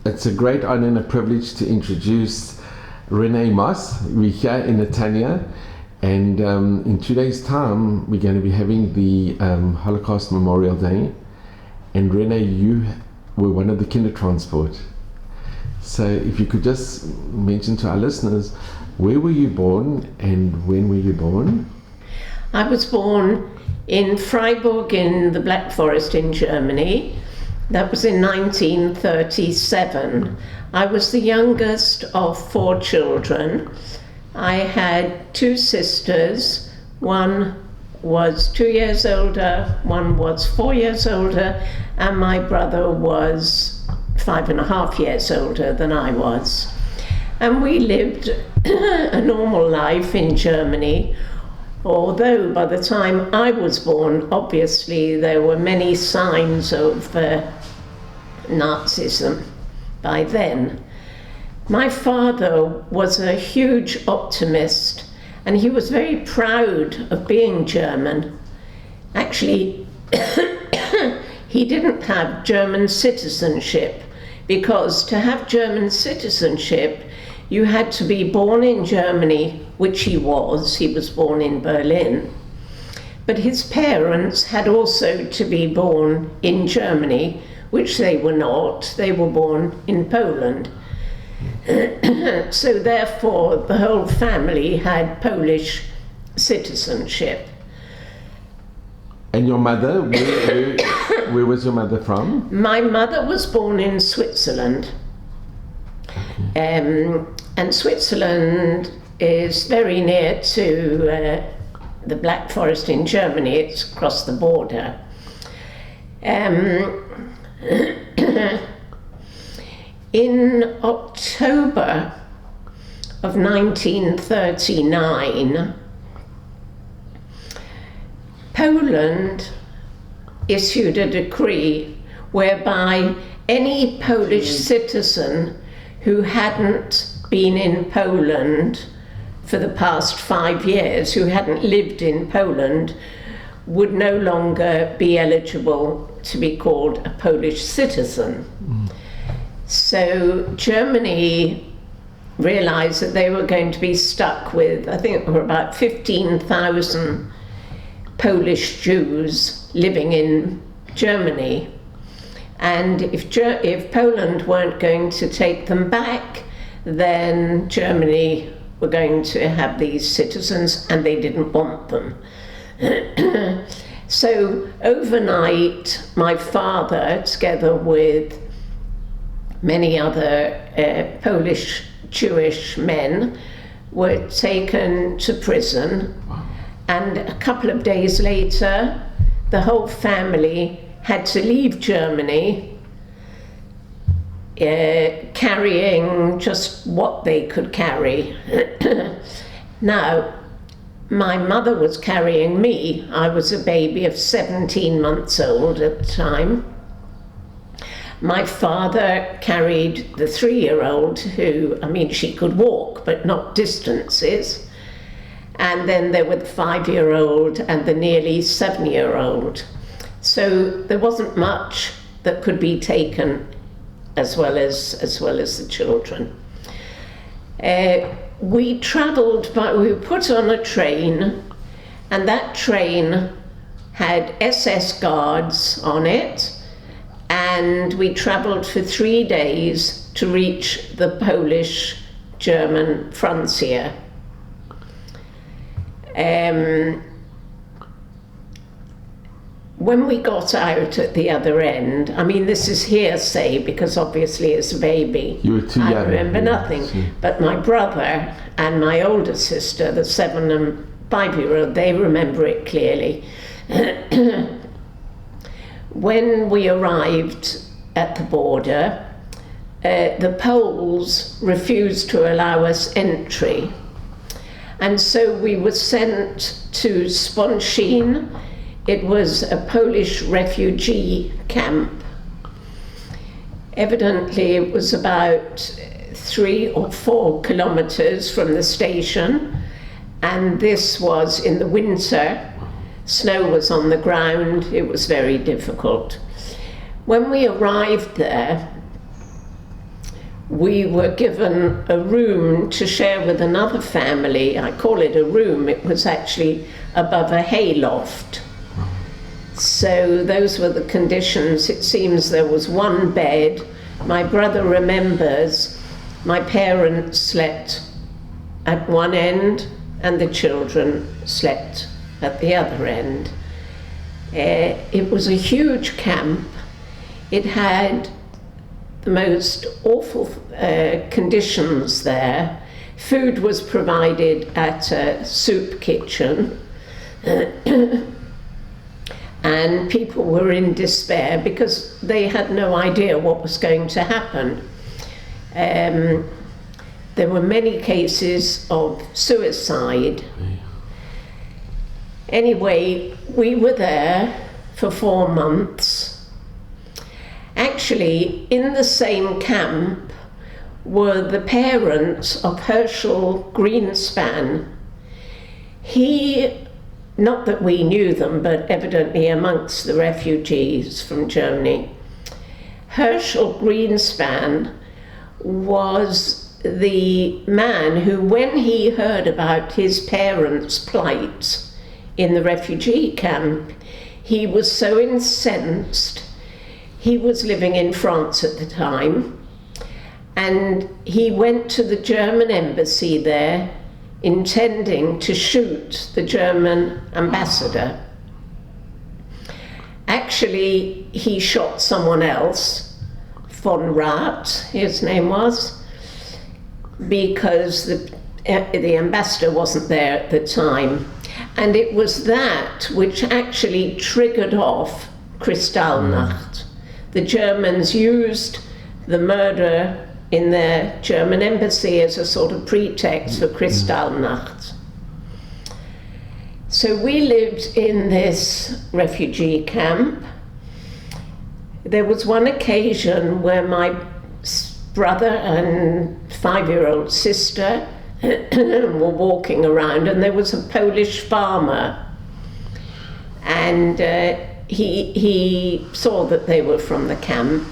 It's a great honor and a privilege to introduce Renee Moss. We're here in Netanya, and in 2 days' time, we're going to be having the Holocaust Memorial Day. And Renee, you were one of the Kindertransport. So if you could just mention to our listeners, where were you born and when were you born? I was born in Freiburg in the Black Forest in Germany. That was in 1937. I was the youngest of 4 children. I had 2 sisters. One was 2 years older, one was 4 years older, and my brother was 5.5 years older than I was. And we lived a normal life in Germany, although by the time I was born, obviously there were many signs of Nazism by then. My father was a huge optimist, and he was very proud of being German. Actually, he didn't have German citizenship, because to have German citizenship, you had to be born in Germany, which he was. He was born in Berlin. But his parents had also to be born in Germany, which they were not. They were born in Poland. So therefore, the whole family had Polish citizenship. And your mother, where was your mother from? My mother was born in Switzerland. And Switzerland is very near to the Black Forest in Germany. It's across the border. In October of 1939, Poland issued a decree whereby any Polish citizen who hadn't been in Poland for the past 5 years, who hadn't lived in Poland, would no longer be eligible to be called a Polish citizen. So Germany realized that they were going to be stuck with, I think there were about 15,000 Polish Jews living in Germany. And if Poland weren't going to take them back, then Germany were going to have these citizens, and they didn't want them. So overnight, my father, together with many other Polish Jewish men, were taken to prison. And a couple of days later, the whole family had to leave Germany, carrying just what they could carry. Now, my mother was carrying me. I was a baby of 17 months old at the time. My father carried the 3-year-old who, she could walk, but not distances. And then there were the 5-year-old and the nearly 7-year-old. So there wasn't much that could be taken as well as the children. We traveled, we were put on a train, and that train had SS guards on it, and we traveled for 3 days to reach the Polish-German frontier. When we got out at the other end, this is hearsay because obviously as a baby, you were too young. I remember nothing. But my brother and my older sister, the 7 and 5-year-old, they remember it clearly. When we arrived at the border, the Poles refused to allow us entry. And so we were sent to Sponsheen. It was a Polish refugee camp. Evidently, it was about 3 or 4 kilometers from the station, and this was in the winter. Snow was on the ground. It was very difficult. When we arrived there, we were given a room to share with another family. I call it a room, it was actually above a hayloft. So those were the conditions. It seems there was one bed. My brother remembers my parents slept at one end and the children slept at the other end. It was a huge camp. It had the most awful conditions there. Food was provided at a soup kitchen. And people were in despair because they had no idea what was going to happen. There were many cases of suicide. Anyway, we were there for 4 months. Actually, in the same camp were the parents of Herschel Greenspan. Not that we knew them, but evidently amongst the refugees from Germany. Herschel Greenspan was the man who, when he heard about his parents' plight in the refugee camp, he was so incensed. He was living in France at the time, and he went to the German embassy there intending to shoot the German ambassador. Actually, he shot someone else, von Rath, his name was, because the ambassador wasn't there at the time. And it was that which actually triggered off Kristallnacht. The Germans used the murder in their German embassy as a sort of pretext for Kristallnacht. So we lived in this refugee camp. There was one occasion where my brother and 5-year-old sister were walking around, and there was a Polish farmer, and he saw that they were from the camp.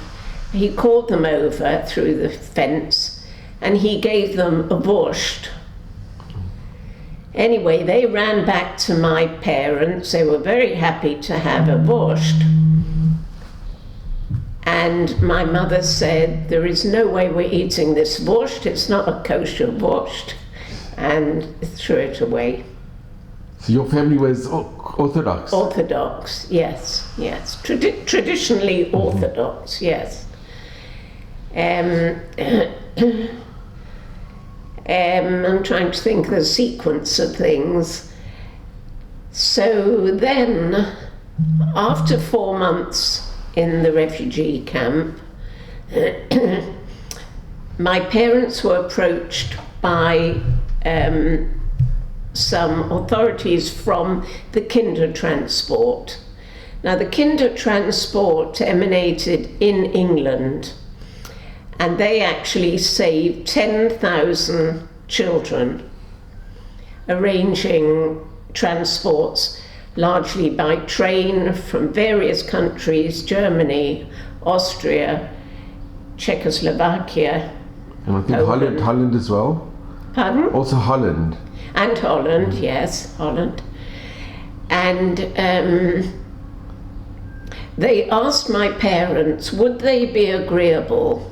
He called them over through the fence and he gave them a wurst. Anyway, they ran back to my parents. They were very happy to have a wurst. And my mother said, "There is no way we're eating this wurst. It's not a kosher wurst." And threw it away. So your family was Orthodox? Orthodox, yes. Traditionally Orthodox, yes. I'm trying to think the sequence of things. So then, after 4 months in the refugee camp, my parents were approached by some authorities from the Kindertransport. Now, the Kindertransport emanated in England, and they actually saved 10,000 children, arranging transports largely by train from various countries: Germany, Austria, Czechoslovakia, and I think Holland as well. Pardon? Also Holland. And Holland, yes, Holland. And they asked my parents, would they be agreeable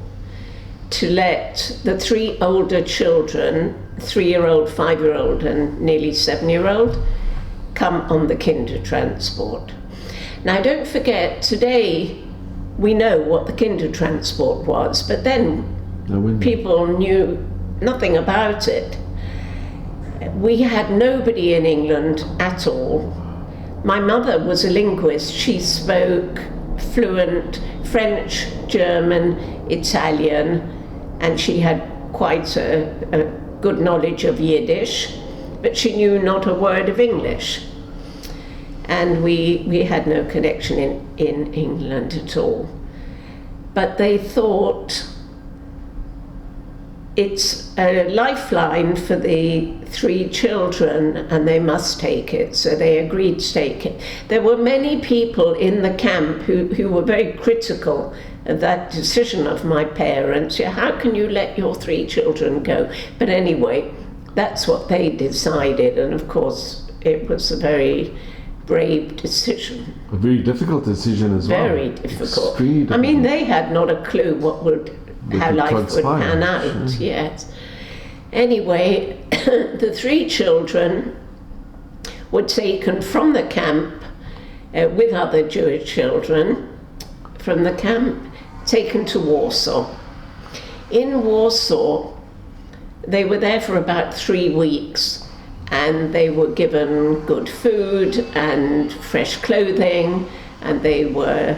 to let the 3 older children, 3-year-old, 5-year-old, and nearly 7-year-old, come on the Kindertransport. Now, don't forget, today we know what the Kindertransport was, but then people knew nothing about it. We had nobody in England at all. My mother was a linguist. She spoke fluent French, German, Italian, and she had quite a good knowledge of Yiddish, but she knew not a word of English. And we had no connection in England at all. But they thought it's a lifeline for the 3 children, and they must take it, so they agreed to take it. There were many people in the camp who were very critical of that decision of my parents. Yeah, how can you let your 3 children go? But anyway, that's what they decided, and of course it was a very brave decision. A very difficult decision as well. Very difficult. Extremely difficult. I mean, they had not a clue how life would pan out. Sure. Yes. Anyway, the 3 children were taken from the camp with other Jewish children from the camp, taken to Warsaw. In Warsaw, they were there for about 3 weeks, and they were given good food and fresh clothing, and they were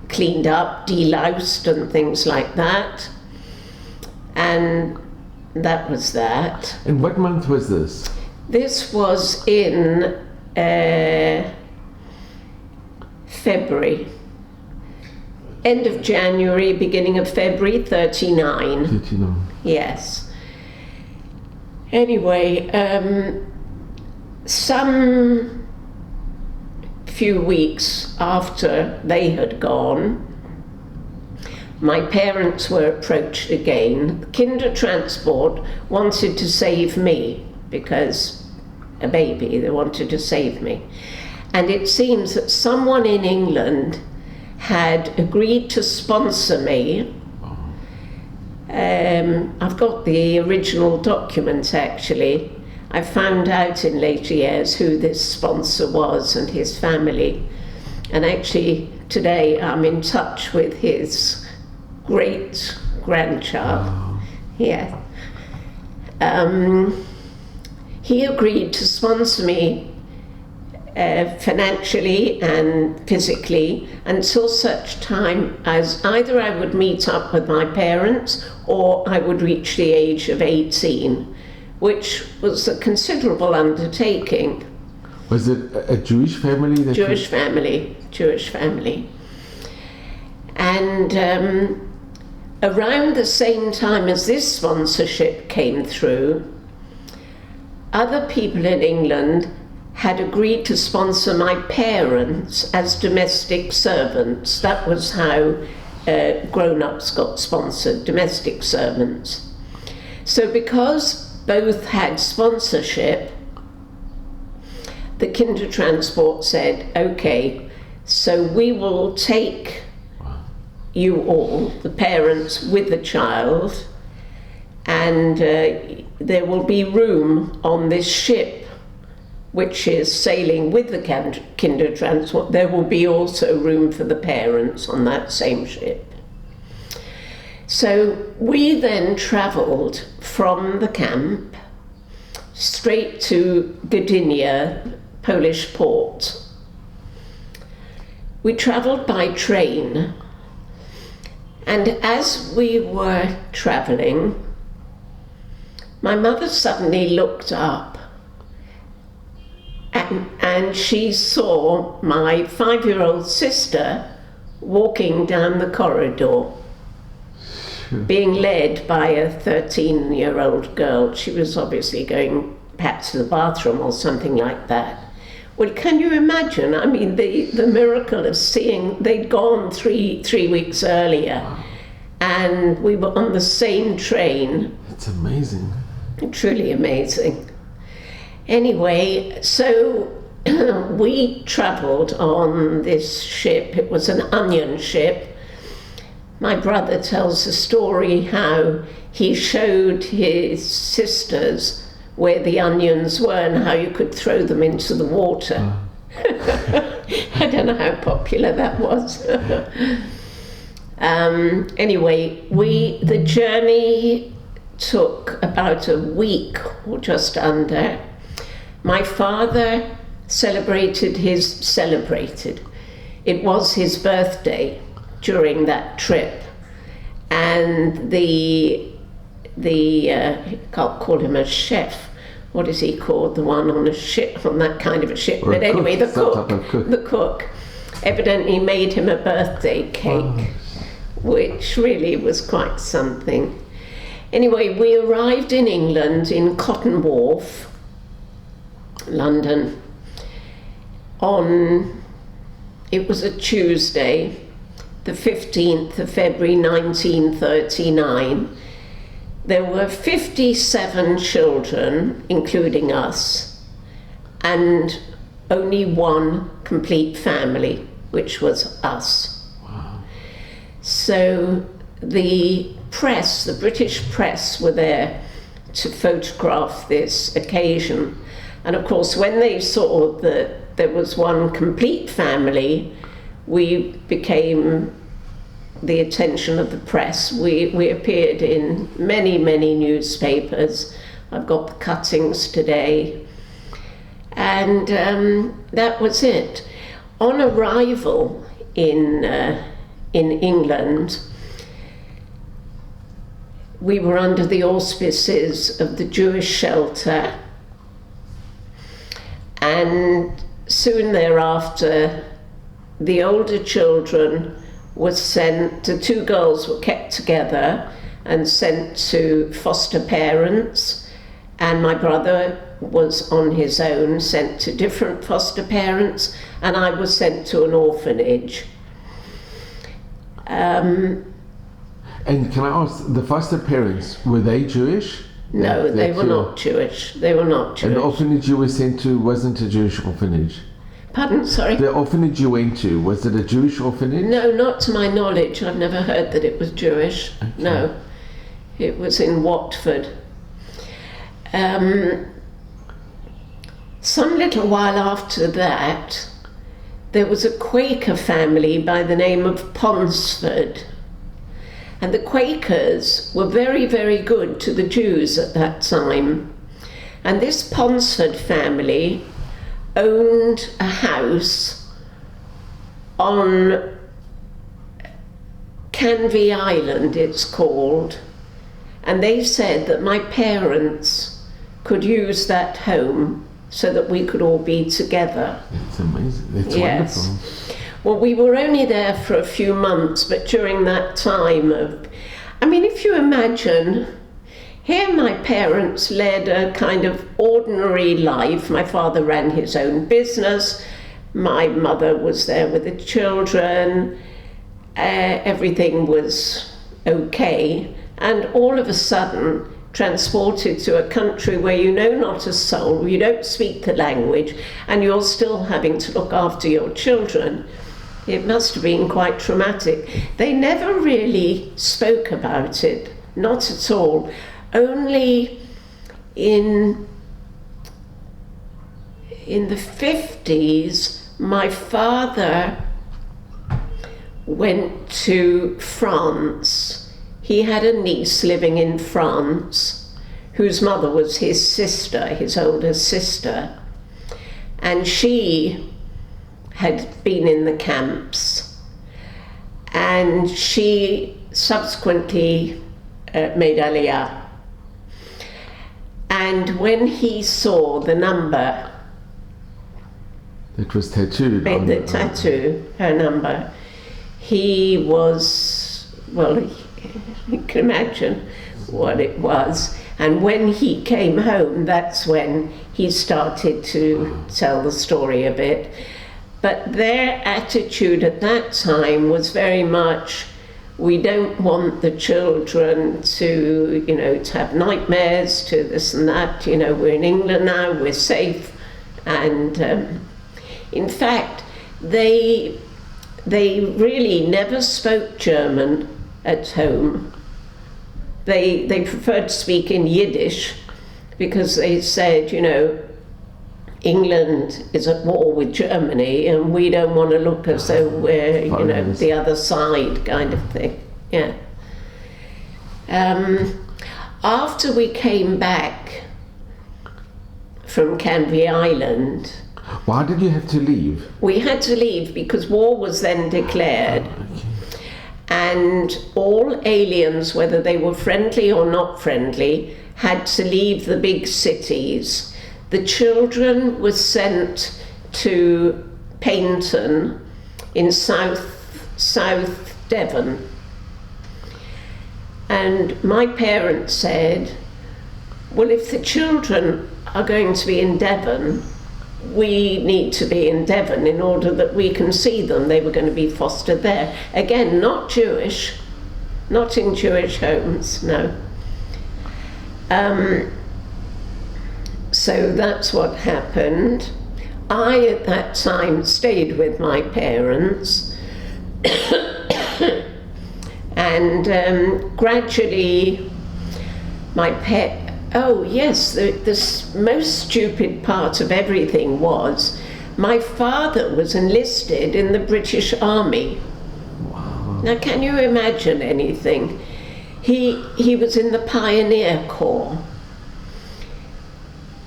cleaned up, deloused and things like that. And that was that. And what month was this? This was in February. End of January, beginning of February, 39. 39. Yes. Anyway, some few weeks after they had gone, my parents were approached again. Kindertransport wanted to save me because a baby, they wanted to save me. And it seems that someone in England had agreed to sponsor me. I've got the original documents actually. I found out in later years who this sponsor was and his family. And actually today I'm in touch with his great grandchild. Yeah. He agreed to sponsor me financially and physically until such time as either I would meet up with my parents or I would reach the age of 18, which was a considerable undertaking. Was it a Jewish family? Jewish family. And around the same time as this sponsorship came through, other people in England had agreed to sponsor my parents as domestic servants. That was how grown-ups got sponsored, domestic servants. So because both had sponsorship, the Kindertransport said, okay, so we will take you all, the parents with the child, and there will be room on this ship which is sailing with the Kindertransport. There will be also room for the parents on that same ship. So we then travelled from the camp straight to Gdynia, Polish port. We travelled by train, and as we were travelling, my mother suddenly looked up and she saw my 5-year-old sister walking down the corridor, being led by a 13-year-old girl. She was obviously going perhaps to the bathroom or something like that. Well, can you imagine? I mean, the miracle of seeing, they'd gone three weeks earlier, and we were on the same train. It's amazing. Truly amazing. Anyway, so we travelled on this ship. It was an onion ship. My brother tells the story how he showed his sisters where the onions were and how you could throw them into the water. I don't know how popular that was. Anyway, the journey took about a week or just under. My father celebrated. It was his birthday during that trip, and the can't call him a chef. What is he called? The one on a ship, on that kind of a ship. But anyway, the cook evidently made him a birthday cake, which really was quite something. Anyway, we arrived in England, in Cotton Wharf, London, it was a Tuesday, the 15th of February 1939. There were 57 children, including us, and only one complete family, which was us. Wow. So the press, the British press, were there to photograph this occasion. And of course, when they saw that there was one complete family, we became the attention of the press. We appeared in many, many newspapers. I've got the cuttings today. And that was it. On arrival in England, we were under the auspices of the Jewish shelter, and soon thereafter the older children were sent, the two girls were kept together and sent to foster parents, and my brother was on his own, sent to different foster parents, and I was sent to an orphanage. And can I ask, the foster parents, were they Jewish? No, they were not Jewish. They were not Jewish. And the orphanage you were sent to wasn't a Jewish orphanage? Pardon, sorry? The orphanage you went to, was it a Jewish orphanage? No, not to my knowledge. I've never heard that it was Jewish. Okay. No, it was in Watford. Some little while after that, there was a Quaker family by the name of Ponsford. And the Quakers were very, very good to the Jews at that time. And this Ponsford family owned a house on Canvey Island, it's called. And they said that my parents could use that home so that we could all be together. That's amazing. That's Yes. wonderful. Well, we were only there for a few months, but during that time if you imagine, here my parents led a kind of ordinary life. My father ran his own business, my mother was there with the children, everything was okay, and all of a sudden transported to a country where you know not a soul, you don't speak the language, and you're still having to look after your children. It must have been quite traumatic. They never really spoke about it, not at all. Only in the 50s, my father went to France. He had a niece living in France, whose mother was his sister, his older sister, and she had been in the camps, and she subsequently made Aliyah. And when he saw the number, it was tattooed on the tattoo, her number, he was, well, you can imagine what it was. And when he came home, that's when he started to tell the story a bit. But their attitude at that time was very much, we don't want the children to, to have nightmares, to this and that, we're in England now, we're safe. And in fact, they really never spoke German at home. They preferred to speak in Yiddish because they said, England is at war with Germany and we don't want to look as though we're, the other side kind of thing. Yeah. After we came back from Canvey Island. Why did you have to leave? We had to leave because war was then declared. Oh, okay. And all aliens, whether they were friendly or not friendly, had to leave the big cities. The children were sent to Paignton in South Devon. And my parents said, well, if the children are going to be in Devon, we need to be in Devon in order that we can see them. They were going to be fostered there. Again, not Jewish, not in Jewish homes, no. So that's what happened. I, at that time, stayed with my parents. And gradually, oh yes, the most stupid part of everything was my father was enlisted in the British Army. Wow. Now, can you imagine anything? He was in the Pioneer Corps.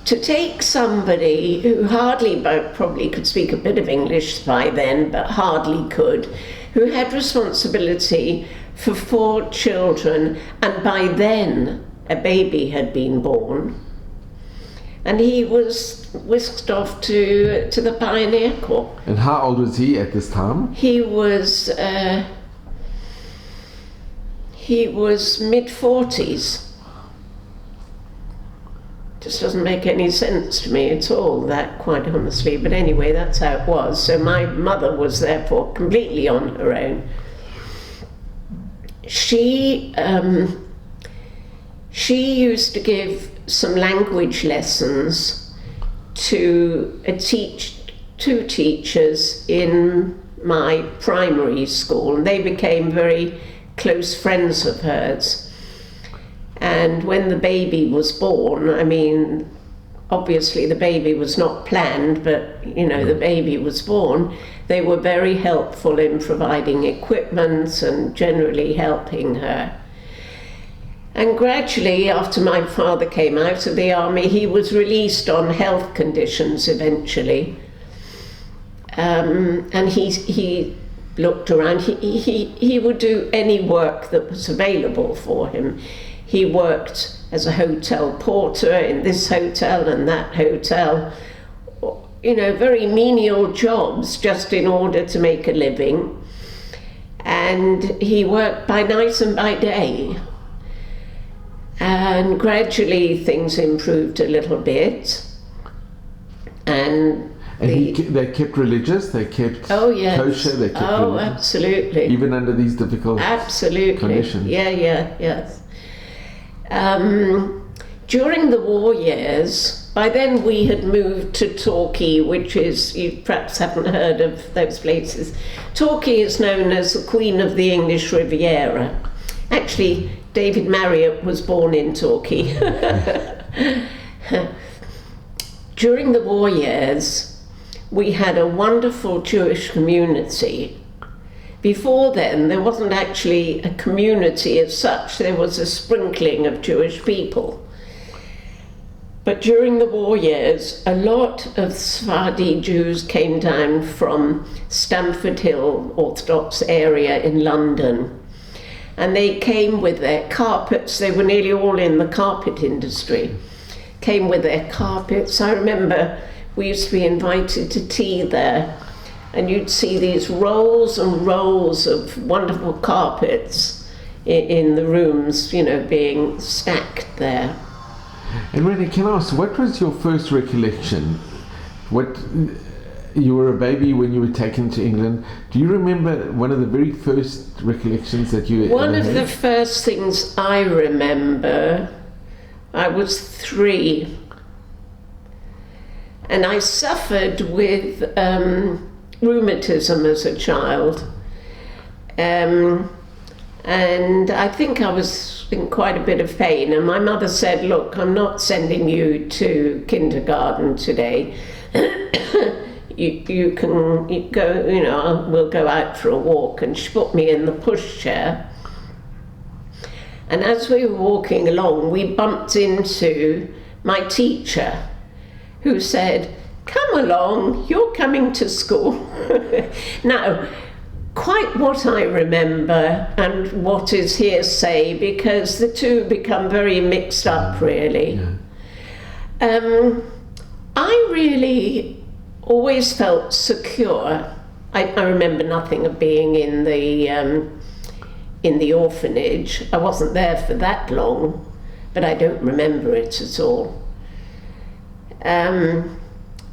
To take somebody who hardly, probably could speak a bit of English by then, but hardly could, who had responsibility for 4 children, and by then a baby had been born, and he was whisked off to the Pioneer Corps. And how old was he at this time? He was mid-40s. Just doesn't make any sense to me at all, that, quite honestly. But anyway, that's how it was. So my mother was therefore completely on her own. She used to give some language lessons to two teachers in my primary school, and they became very close friends of hers. And when the baby was born, I mean, obviously the baby was not planned, but the baby was born, they were very helpful in providing equipment and generally helping her. And gradually, after my father came out of the army, he was released on health conditions eventually. And he looked around. He would do any work that was available for him. He worked as a hotel porter in this hotel and that hotel, very menial jobs just in order to make a living. And he worked by night and by day. And gradually things improved a little bit. And they kept religious, they kept kosher, they kept religious. Absolutely. Even under these difficult conditions. Yes. During the war years, by then we had moved to Torquay, which is, you perhaps haven't heard of those places. Torquay is known as the Queen of the English Riviera. Actually, David Marriott was born in Torquay. During the war years, we had a wonderful Jewish community. Before then, there wasn't actually a community as such. There was a sprinkling of Jewish people. But during the war years, a lot of Sephardi Jews came down from Stamford Hill Orthodox area in London. And they came with their carpets. They were nearly all in the carpet industry. Came with their carpets. I remember we used to be invited to tea there. And you'd see these rolls and rolls of wonderful carpets in the rooms, being stacked there. And Renee, can I ask, what was your first recollection? You were a baby when you were taken to England. Do you remember one of the very first recollections that you One ever of had? the first things I remember, I was 3. And I suffered with rheumatism as a child, and I think I was in quite a bit of pain, and my mother said, look, I'm not sending you to kindergarten today. you can go, we'll go out for a walk. And she put me in the pushchair, and as we were walking along, we bumped into my teacher, who said, come along, you're coming to school. Now, quite what I remember and what is hearsay, because the two become very mixed up, really. Yeah. I really always felt secure. I remember nothing of being in the in the orphanage. I wasn't there for that long, but I don't remember it at all.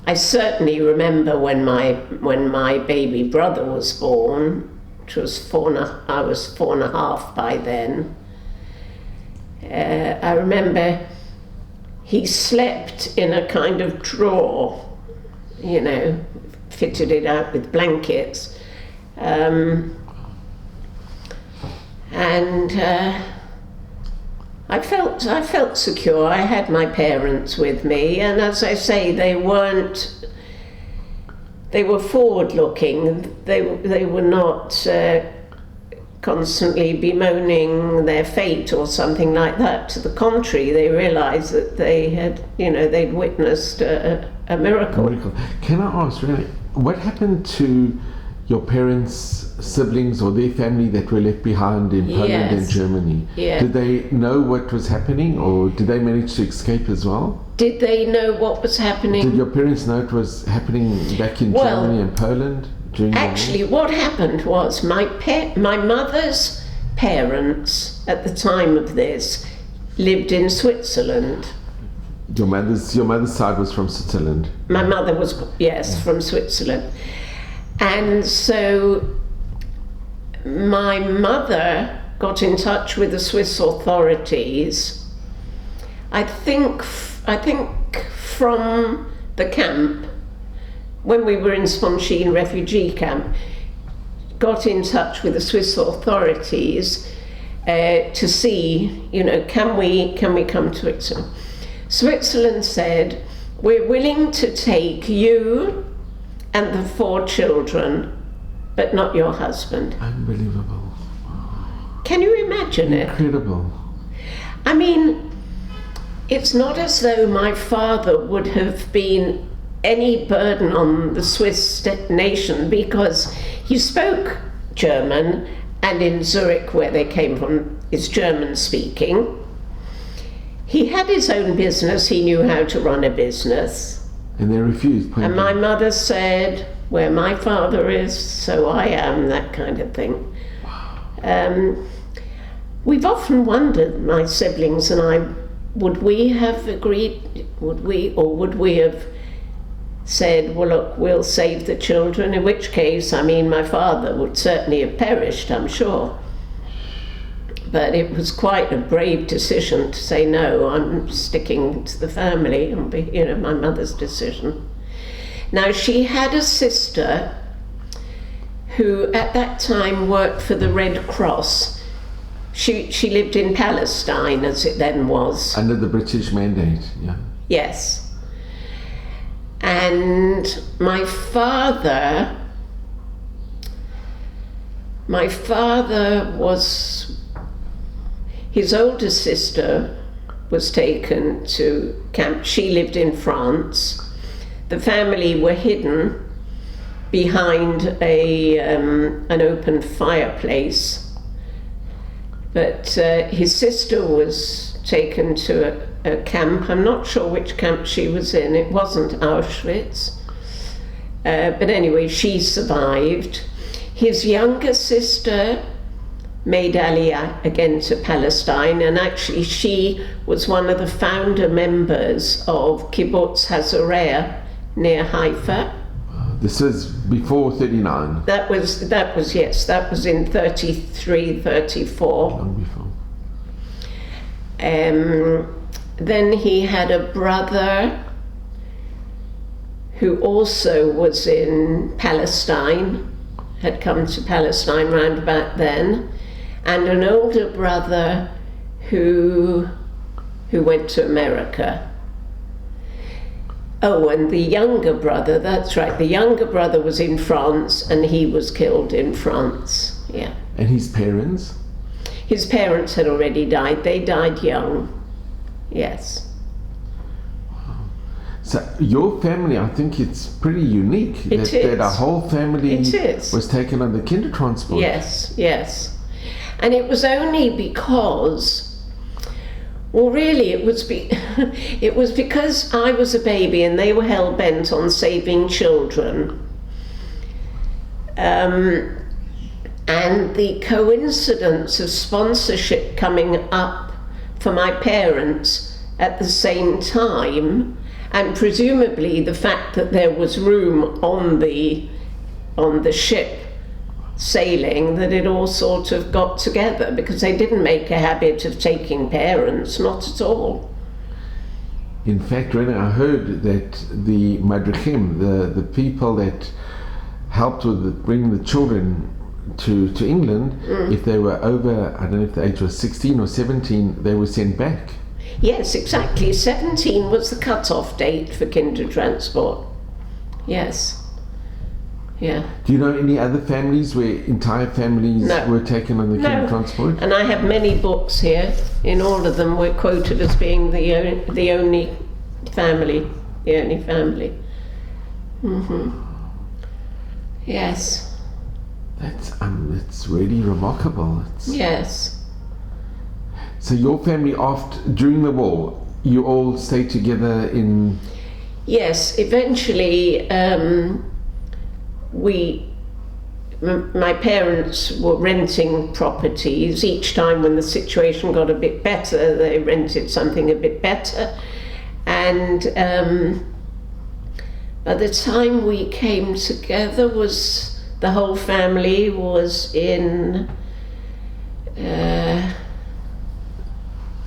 I certainly remember when my baby brother was born, which was I was 4.5 by then. I remember he slept in a kind of drawer, you know, fitted it out with blankets. I felt secure. I had my parents with me, and as I say, they were forward-looking. They were not constantly bemoaning their fate or something like that. To the contrary, they realized that they had, you know, they'd witnessed a miracle. Can I ask, really, what happened to your parents' siblings or their family that were left behind in Poland and Germany? Yeah. Did they know what was happening, or did they manage to escape as well? Did they know what was happening? Did your parents know it was happening back in Germany and Poland during the war? Actually, what happened was my mother's parents at the time of this lived in Switzerland. Your mother's side was from Switzerland. My mother was, yes, from Switzerland. And so my mother got in touch with the Swiss authorities, I think from the camp, when we were in Sponschien refugee camp, got in touch with the Swiss authorities to see, you know, can we come to Switzerland? Switzerland said, we're willing to take you and the 4 children, but not your husband. Unbelievable. Can you imagine it? Incredible. I mean, it's not as though my father would have been any burden on the Swiss nation, because he spoke German, and in Zurich, where they came from, is German speaking. He had his own business, he knew how to run a business. And they refused. And my mother said, where my father is, so I am, that kind of thing. Wow. We've often wondered, my siblings and I, would we have agreed, would we have said, well, look, we'll save the children, in which case, I mean, my father would certainly have perished, I'm sure. But it was quite a brave decision to say, no, I'm sticking to the family, and you know, my mother's decision. Now, she had a sister who at that time worked for the Red Cross. She lived in Palestine, as it then was. Under the British mandate, yeah. Yes. And my father was, his older sister was taken to camp. She lived in France. The family were hidden behind an open fireplace. But his sister was taken to a camp. I'm not sure which camp she was in. It wasn't Auschwitz. But anyway, she survived. His younger sister made Aliyah again to Palestine, and actually she was one of the founder members of Kibbutz Hazoreah near Haifa. This is before 39. That was yes, that was in 33, 34. Long before. Then he had a brother who also was in Palestine, had come to Palestine round about then, and an older brother who went to America. Oh, and the younger brother, that's right, the younger brother was in France, and he was killed in France, yeah. And his parents? His parents had already died. They died young, yes. So your family, I think it's pretty unique. That a whole family was taken on the Kindertransport. Yes, yes. And it was only because, well, really, it was because I was a baby and they were hell-bent on saving children. And the coincidence of sponsorship coming up for my parents at the same time, and presumably the fact that there was room on the ship sailing, that it all sort of got together, because they didn't make a habit of taking parents, not at all. In fact, Renee, I heard that the madrichim, the people that helped with bringing the children to England, if they were over, I don't know if the age was 16 or 17, they were sent back. Yes, exactly. 17 was the cut-off date for Kindertransport. Yes. Yeah. Do you know any other families where entire families were taken on the Kindertransport? And I have many books here. In all of them, we're quoted as being the only family. The only family. Yes. It's really remarkable. Yes. So your family, during the war, you all stayed together in... Yes, eventually my parents were renting properties. Each time when the situation got a bit better, they rented something a bit better. And by the time we came together, the whole family was in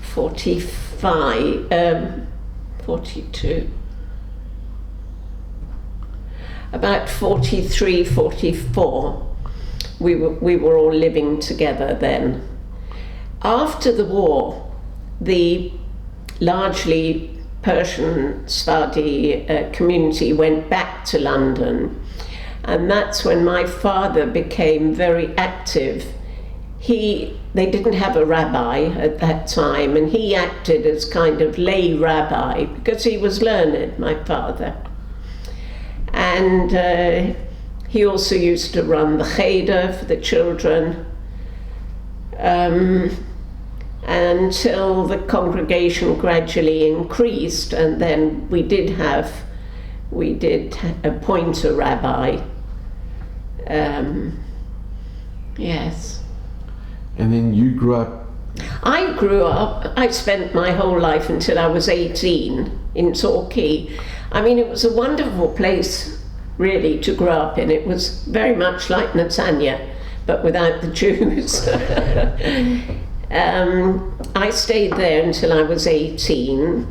42. About 43, 44, we were all living together then. After the war, the largely Persian Sephardi community went back to London, and that's when my father became very active. They didn't have a rabbi at that time, and he acted as kind of lay rabbi because he was learned, my father. And he also used to run the cheder for the children until the congregation gradually increased, and then we did appoint a rabbi. Yes. And then you grew up? I spent my whole life until I was 18 in Torquay. I mean, it was a wonderful place, really, to grow up in. It was very much like Netanya, but without the Jews. I stayed there until I was 18.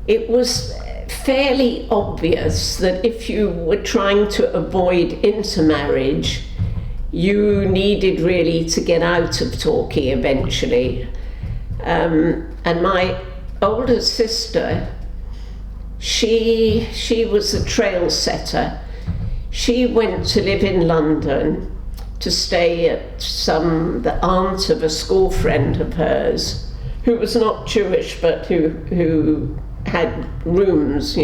It was fairly obvious that if you were trying to avoid intermarriage, you needed really to get out of Torquay eventually. And my older sister, she was a trail setter. She went to live in London to stay at the aunt of a school friend of hers, who was not Jewish, but who had rooms,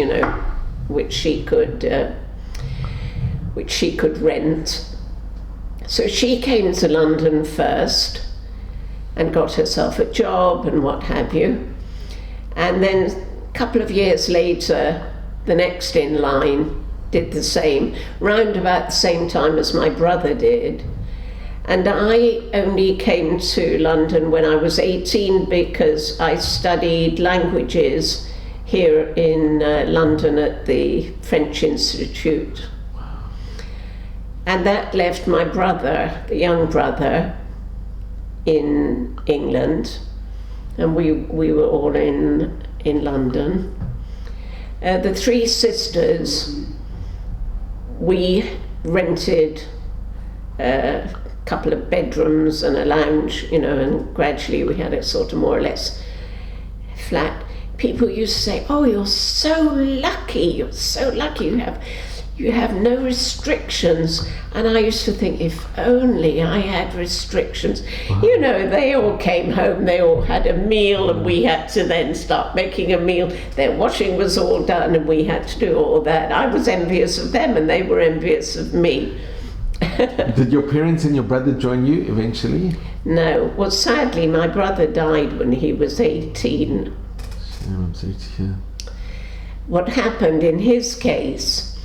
which she could rent. So she came to London first and got herself a job and what have you. And then a couple of years later, the next in line did the same, round about the same time as my brother did. And I only came to London when I was 18 because I studied languages here in London at the French Institute. And that left my brother, the young brother, in England, and we were all in London. The three sisters, we rented a couple of bedrooms and a lounge, and gradually we had a sort of more or less flat. People used to say, "Oh, you're so lucky, you have no restrictions." And I used to think, if only I had restrictions. Wow. They all came home, they all had a meal, and we had to then start making a meal. Their washing was all done, and we had to do all that. I was envious of them, and they were envious of me. Did your parents and your brother join you eventually? No. Well, sadly, my brother died when he was 18. I'm sorry to hear. What happened in his case,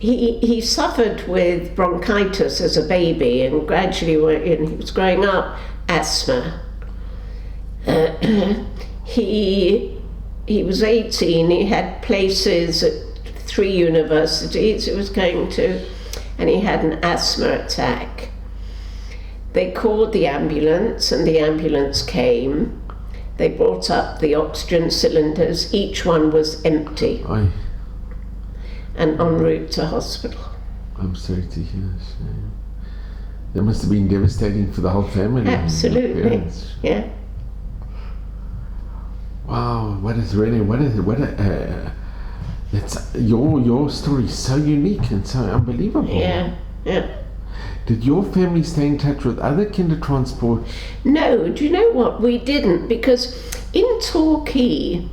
he suffered with bronchitis as a baby, and gradually, when he was growing up, asthma. He was 18. He had places at 3 universities he was going to, and he had an asthma attack. They called the ambulance, and the ambulance came. They brought up the oxygen cylinders. Each one was empty. Aye. And en route to hospital. I'm sorry to hear this. That must have been devastating for the whole family. Absolutely. Yeah. Wow, that's your story is so unique and so unbelievable. Yeah. Did your family stay in touch with other Kindertransport? No, do you know what? We didn't, because in Torquay,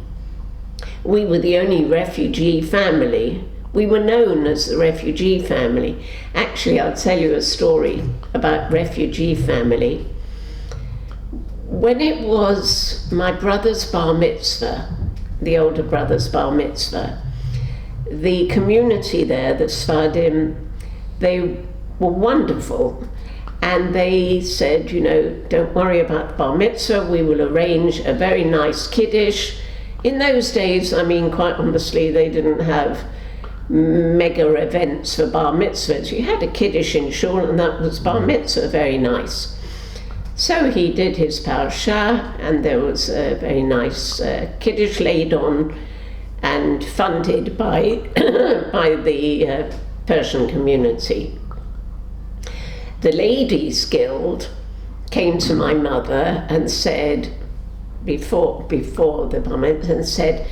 we were the only refugee family. We were known as the refugee family. Actually, I'll tell you a story about refugee family. When it was my brother's bar mitzvah, the older brother's bar mitzvah, the community there, the Sfardim, they were wonderful, and they said, don't worry about the bar mitzvah, we will arrange a very nice kiddush. In those days, quite honestly, they didn't have mega events for bar mitzvahs. You had a kiddush in shul, and that was bar mitzvah, very nice. So he did his parasha, and there was a very nice kiddush laid on and funded by by the Persian community. The Ladies' Guild came to my mother and said, before the bar mitzvah, and said,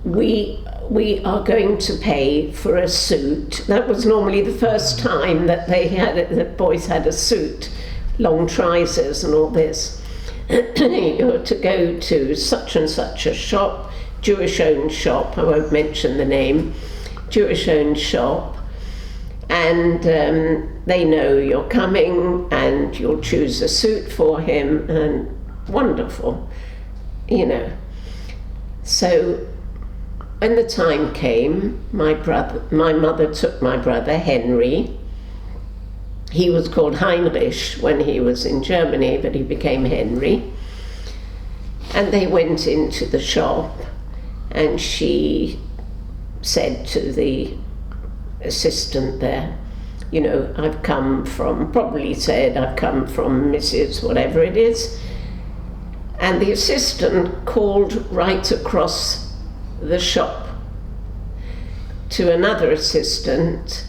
we are going to pay for a suit. That was normally the first time that the boys had a suit, long trousers and all this. You're to go to such and such a shop, Jewish-owned shop, I won't mention the name, Jewish-owned shop, and they know you're coming, and you'll choose a suit for him, and wonderful, So when the time came, my mother took my brother Henry. He was called Heinrich when he was in Germany, but he became Henry. And they went into the shop, and she said to the assistant there, I've come from Mrs. whatever it is. And the assistant called right across the shop to another assistant,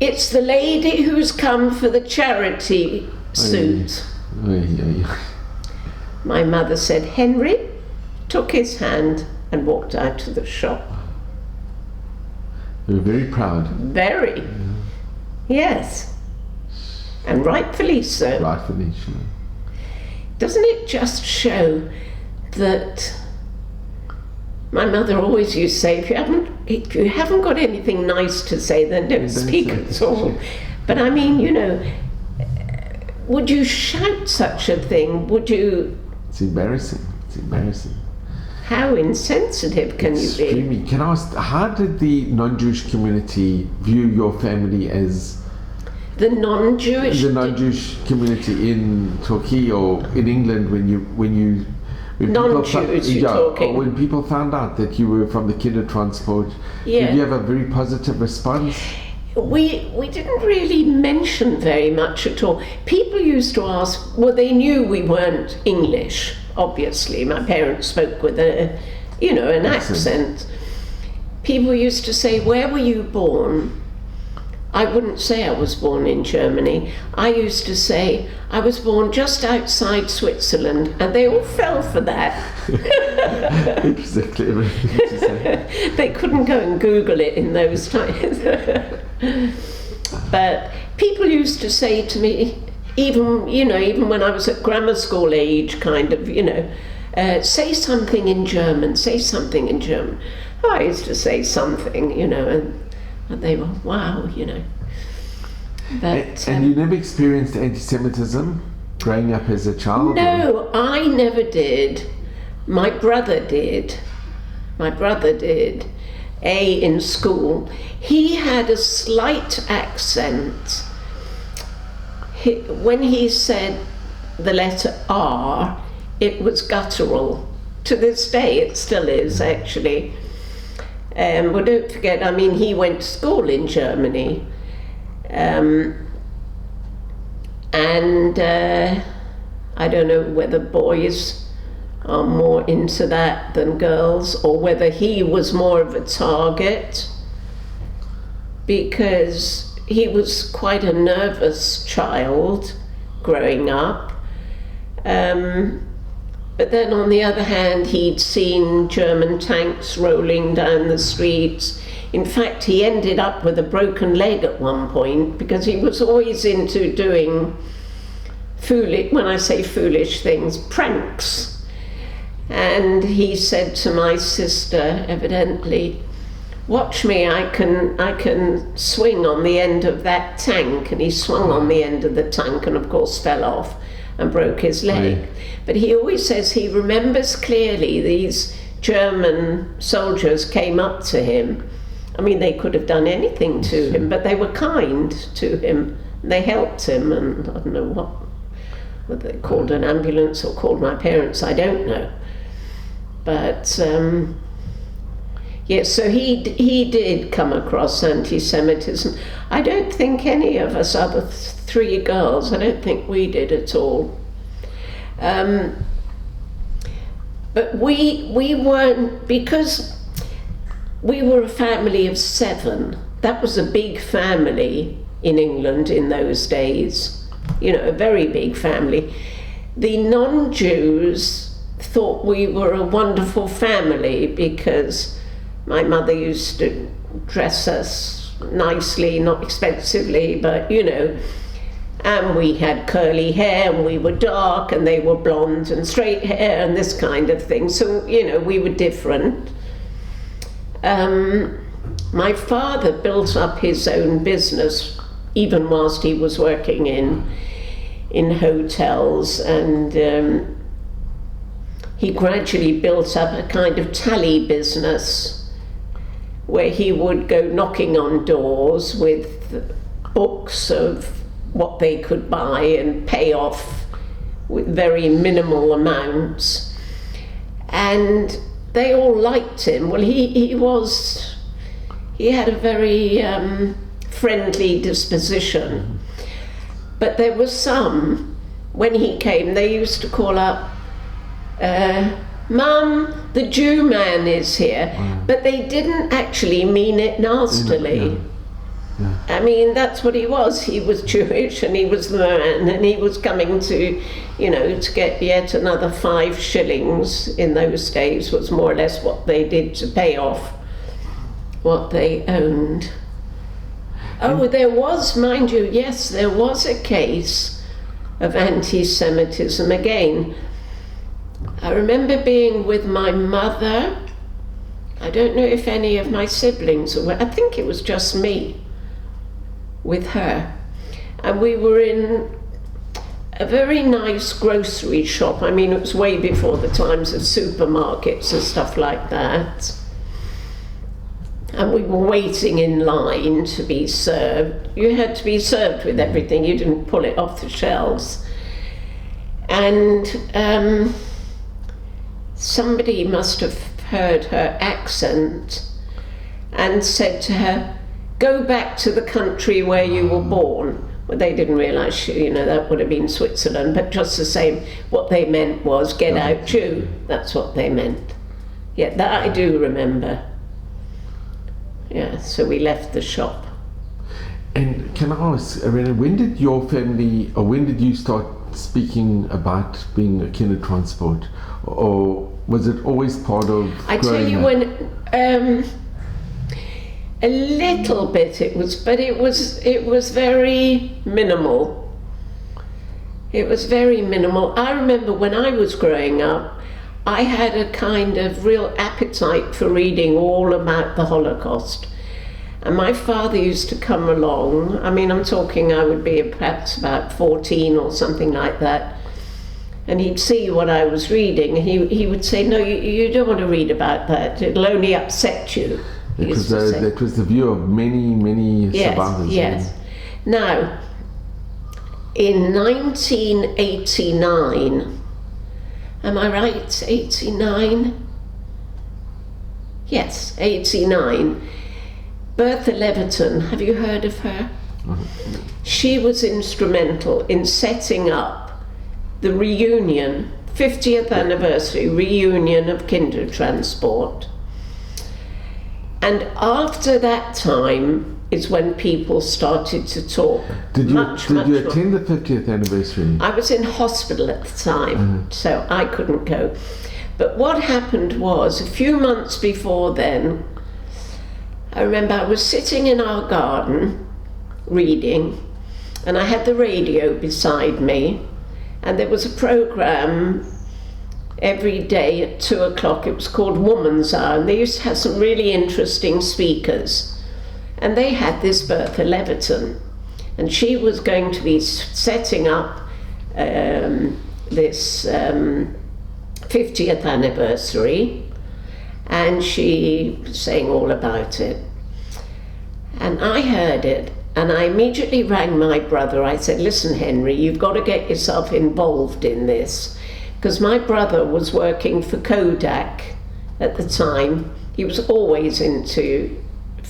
it's the lady who's come for the charity suit. My mother said, Henry, took his hand and walked out to the shop. You were very proud. Very. Yeah. Yes. And rightfully so. Rightfully so. Doesn't it just show that my mother always used to say, if you haven't got anything nice to say, then don't speak at all. But would you shout such a thing? Would you? It's embarrassing. How insensitive can you be? Extremely. Can I ask, how did the non-Jewish community view your family as? The non-Jewish community in Turkey or in England when non-Jews, you're talking. When people found out that you were from the Kindertransport, did you have a very positive response? We didn't really mention very much at all. People used to ask, well, they knew we weren't English, obviously. My parents spoke with an accent. People used to say, where were you born? I wouldn't say I was born in Germany. I used to say I was born just outside Switzerland, and they all fell for that. Interesting, clever thing to say. They couldn't go and Google it in those times. But people used to say to me, even when I was at grammar school age, say something in German, say something in German. I used to say something, and they were, wow, But, and you never experienced anti-Semitism growing up as a child? No, I never did. My brother did. A in school. He had a slight accent. When he said the letter R, it was guttural. To this day, it still is, actually. Well, don't forget, I mean, he went to school in Germany. I don't know whether boys are more into that than girls, or whether he was more of a target, because he was quite a nervous child growing up. But then on the other hand, he'd seen German tanks rolling down the streets. In fact, he ended up with a broken leg at one point, because he was always into doing foolish, when I say foolish things, pranks. And he said to my sister, evidently, "Watch me, I can swing on the end of that tank." And he swung on the end of the tank and of course fell off and broke his leg. Right. But he always says he remembers clearly these German soldiers came up to him. I mean, they could have done anything to him, but they were kind to him. They helped him, and I don't know whether they called an ambulance or called my parents, I don't know. But yes, so he did come across anti-Semitism. I don't think any of us other three girls, I don't think we did at all. But we weren't, because we were a family of 7. That was a big family in England in those days, you know, a very big family. The non-Jews thought we were a wonderful family because my mother used to dress us nicely, not expensively, but you know, and we had curly hair and we were dark and they were blonde and straight hair and this kind of thing. So, you know, we were different. My father built up his own business even whilst he was working in hotels, and he gradually built up a kind of tally business where he would go knocking on doors with books of what they could buy and pay off with very minimal amounts. And they all liked him. Well, he had a very friendly disposition. But there were some, when he came, they used to call up, "Mum, the Jew man is here." But they didn't actually mean it nastily. Yeah. I mean, that's what he was. He was Jewish and he was the man, and he was coming to, you know, to get yet another 5 shillings in those days was more or less what they did to pay off what they owned. Oh, there was, mind you, yes, there was a case of anti-Semitism again. I remember being with my mother. I don't know if any of my siblings were. I think it was just me with her. And we were in a very nice grocery shop. I mean, it was way before the times of supermarkets and stuff like that. And we were waiting in line to be served. You had to be served with everything. You didn't pull it off the shelves. And somebody must have heard her accent and said to her, "Go back to the country where you were born." Well, they didn't realise, you know, that would have been Switzerland, but just the same, what they meant was, "Get out, Jew." That's what they meant. Yeah, that I do remember. Yeah, so we left the shop. And can I ask, Renee, when did your family, or when did you start speaking about being a Kindertransport? Or was it always part of I tell you, up? when a little bit it was, but it was very minimal. It was very minimal. I remember when I was growing up, I had a kind of real appetite for reading all about the Holocaust. And my father used to come along. I mean, I'm talking, I would be perhaps about 14 or something like that. And he'd see what I was reading, and he would say, "No, you don't want to read about that. It'll only upset you." It used was, to say. that was the view of many Yes, survivors. yes. Now, in 1989, am I right? 89? Yes, 89. Bertha Leviton, have you heard of her? She was instrumental in setting up the reunion, 50th anniversary reunion of Kindertransport. And after that time is when people started to talk. Did you much attend the 50th anniversary? I was in hospital at the time, so I couldn't go. But what happened was, a few months before then, I remember I was sitting in our garden reading, and I had the radio beside me, and there was a program every day at 2 o'clock. It was called Woman's Hour, and they used to have some really interesting speakers. And they had this Bertha Leviton, and she was going to be setting up this 50th anniversary, and she was saying all about it. And I heard it, and I immediately rang my brother. I said, listen, Henry, you've got to get yourself involved in this. Because my brother was working for Kodak at the time. He was always into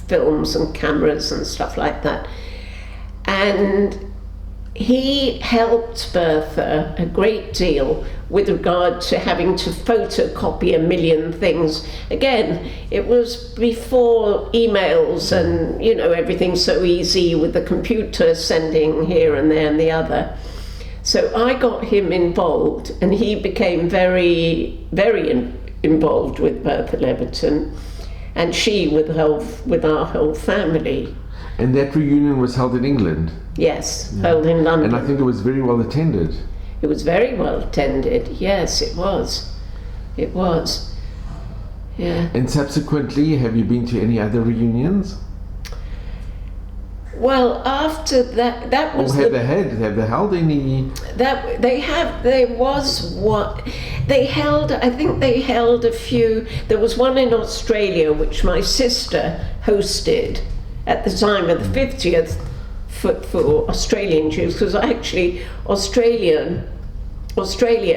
films and cameras and stuff like that. And he helped Bertha a great deal with regard to having to photocopy a million things. Again, it was before emails and, you know, everything so easy with the computer sending here and there and the other. So I got him involved, and he became very involved with Bertha Leviton, and she with our whole family. And that reunion was held in England? Yes, held in London. And I think it was very well attended. It was very well attended, yes, it was. It was, yeah. And subsequently, have you been to any other reunions? Well, after that was or have they held any? I think they held a few. There was one in Australia which my sister hosted at the time of the 50th for Australian Jews, because actually Australia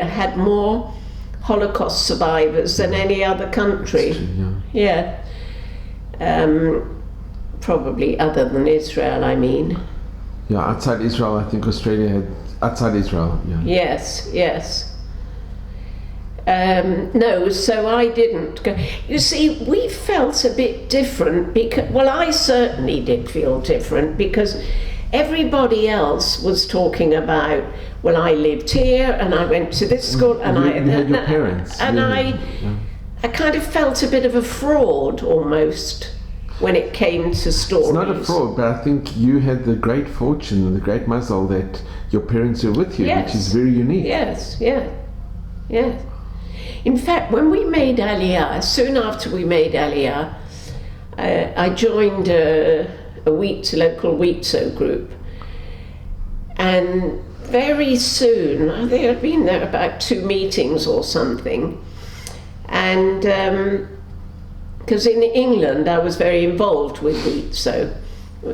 had more Holocaust survivors than any other country. That's true, yeah. Probably other than Israel, I mean. Yeah, outside Israel, I think Australia had, outside Israel, yeah. Yes. No, so I didn't go. You see, we felt a bit different because, well, I certainly did feel different because everybody else was talking about, well, I lived here and I went to this school and you had your parents. And yeah. I kind of felt a bit of a fraud almost when it came to stories. It's not a fraud, but I think you had the great fortune and the great muzzle that your parents were with you, Yes. which is very unique. Yes. In fact, when we made Aliyah, soon after we made Aliyah, I joined a local Wheatso group, and very soon, I think I'd been there about 2 meetings or something, and because in England I was very involved with Wheatso,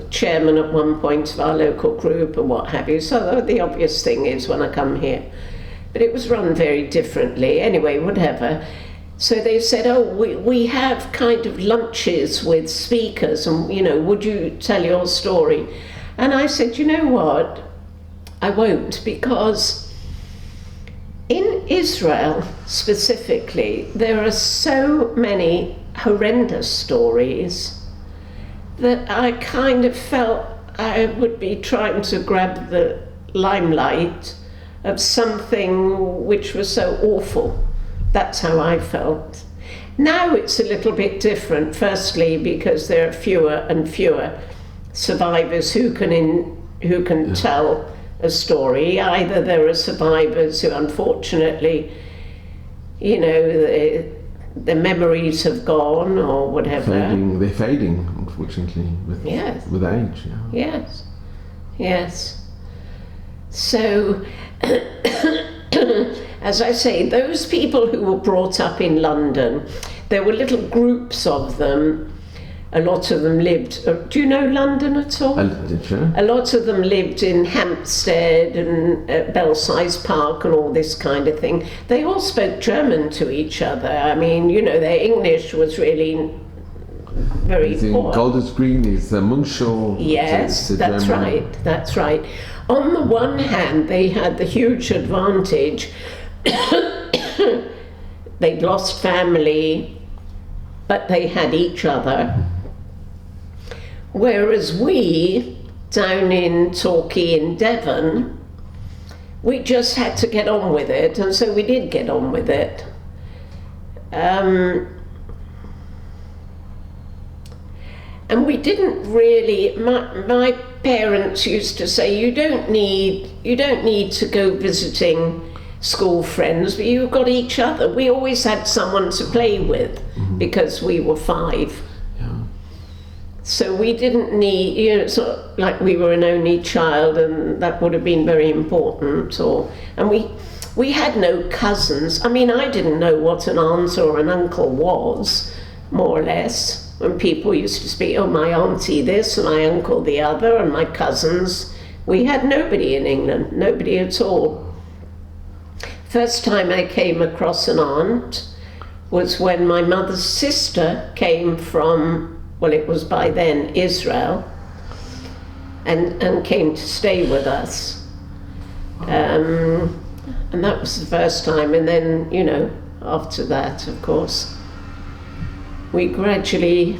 chairman at one point of our local group and what have you, so the obvious thing is when I come here. But it was run very differently. Anyway, whatever. So they said, oh, we have kind of lunches with speakers and, you know, would you tell your story? And I said, you know what? I won't, because in Israel specifically, there are so many horrendous stories that I kind of felt I would be trying to grab the limelight of something which was so awful. That's how I felt. Now it's a little bit different, firstly because there are fewer and fewer survivors who can tell a story. Either there are survivors who unfortunately, you know, their memories have gone or whatever. They're fading, unfortunately, with age. Yeah. Yes. So, as I say, those people who were brought up in London, there were little groups of them a lot of them lived, do you know London at all? Sure. A lot of them lived in Hampstead and Belsize Park and all this kind of thing. They all spoke German to each other. I mean, you know, their English was really very poor. Golders Green is Munchel. Yes, that's German. right, that's right. On the one hand, they had the huge advantage they'd lost family, but they had each other. Whereas we, down in Torquay in Devon, we just had to get on with it, and so we did get on with it. And we didn't really, my parents used to say, you don't need to go visiting school friends, but you've got each other. We always had someone to play with because we were 5. Yeah. So we didn't need, you know, it's not like we were an only child and that would have been very important. And we had no cousins. I mean, I didn't know what an aunt or an uncle was, more or less. When people used to speak, oh, my auntie this and my uncle the other and my cousins. We had nobody in England, nobody at all. First time I came across an aunt was when my mother's sister came from, well, it was by then Israel, and came to stay with us. And that was the first time. And then, you know, after that, of course, we gradually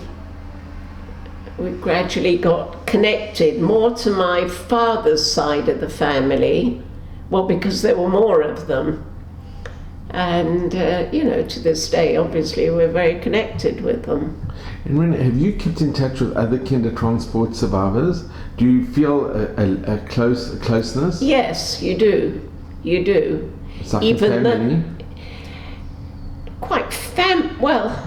got connected more to my father's side of the family. Well, because there were more of them. And, you know, to this day, obviously, we're very connected with them. And Renee, have you kept in touch with other Kindertransport survivors? Do you feel a closeness? Yes, you do. You do. It's like Even a family? Well,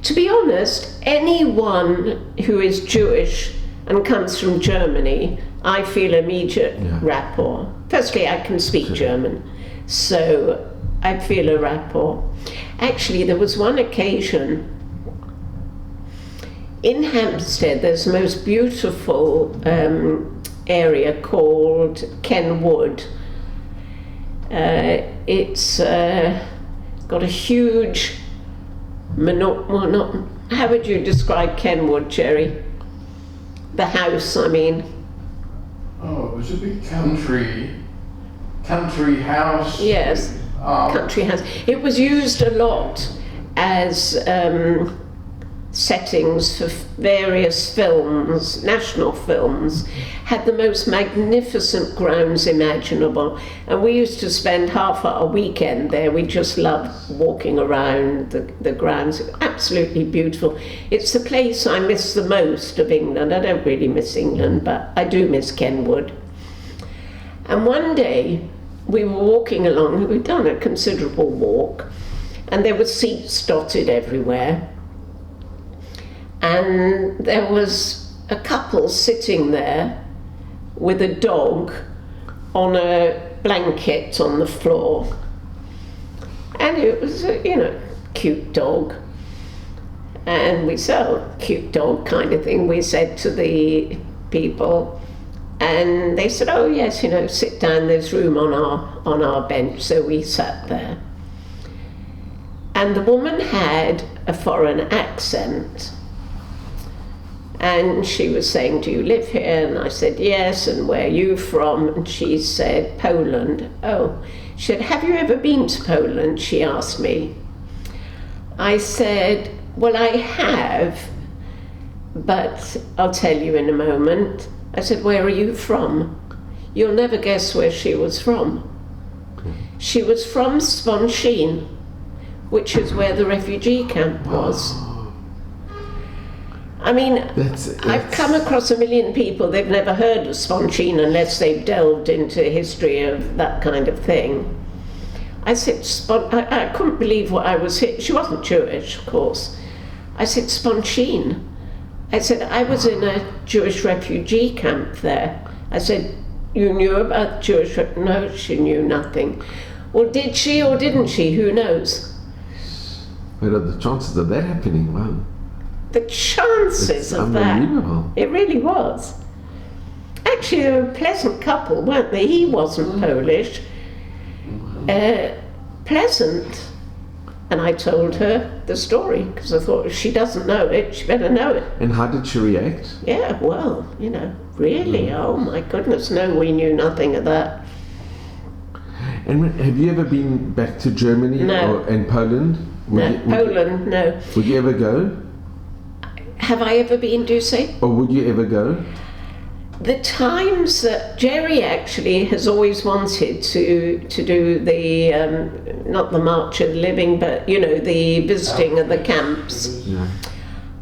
to be honest, anyone who is Jewish and comes from Germany, I feel immediate rapport. Firstly, I can speak German, so I feel a rapport. Actually, there was one occasion in Hampstead. There's the most beautiful area called Kenwood. It's got a huge how would you describe Kenwood, Jerry? The house, I mean. Oh, it was a big country house. Yes, country house. It was used a lot as settings for various films, national films. Had the most magnificent grounds imaginable, and we used to spend half our weekend there. We just loved walking around the grounds. Absolutely beautiful. It's the place I miss the most of England. I don't really miss England, but I do miss Kenwood. And one day we were walking along, we'd done a considerable walk, and there were seats dotted everywhere. And there was a couple sitting there with a dog on a blanket on the floor. And it was a, you know, cute dog. And we said, oh, cute dog kind of thing, we said to the people. And they said, oh yes, you know, sit down, there's room on our bench. So we sat there. And the woman had a foreign accent. And she was saying, do you live here? And I said, yes. And where are you from? And she said, Poland. Oh. She said, have you ever been to Poland? She asked me. I said, well, I have, but I'll tell you in a moment. I said, where are you from? You'll never guess where she was from. She was from Sponsheen, which is where the refugee camp was. I mean, I've come across a million people, they've never heard of Sponsheen unless they've delved into history of that kind of thing. I said, I couldn't believe what I was hearing. She wasn't Jewish, of course. I said, Sponsheen. I said, I was in a Jewish refugee camp there. I said, you knew about Jewish? No, she knew nothing. Well, did she or didn't she? Who knows? What are the chances of that happening? Wow. the chances It's of that. unbelievable. It really was. Actually, they were a pleasant couple, weren't they? He wasn't Polish. Pleasant. And I told her the story because I thought if she doesn't know it, she better know it. And how did she react? Yeah, well, really, oh my goodness, no, we knew nothing of that. And have you ever been back to Germany No. and Poland? Poland, no. Would you ever go? Have I ever been, do you say? Or would you ever go? The times that Jerry actually has always wanted to do the, not the March of the Living, but, the visiting of the camps. Yeah.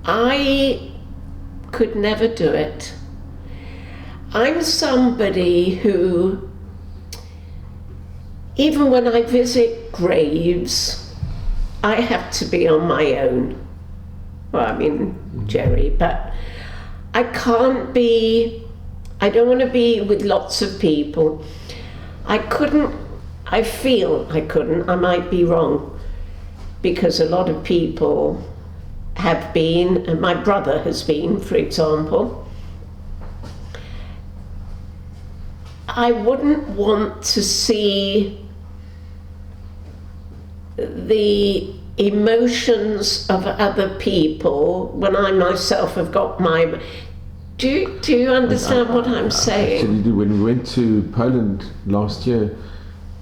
I could never do it. I'm somebody who, even when I visit graves, I have to be on my own. Well, I mean, Jerry, but I can't be, I don't want to be with lots of people. I feel I couldn't, I might be wrong, because a lot of people have been, and my brother has been, for example. I wouldn't want to see the emotions of other people when I myself have got my... Do you understand what I'm saying? I actually do. When we went to Poland last year,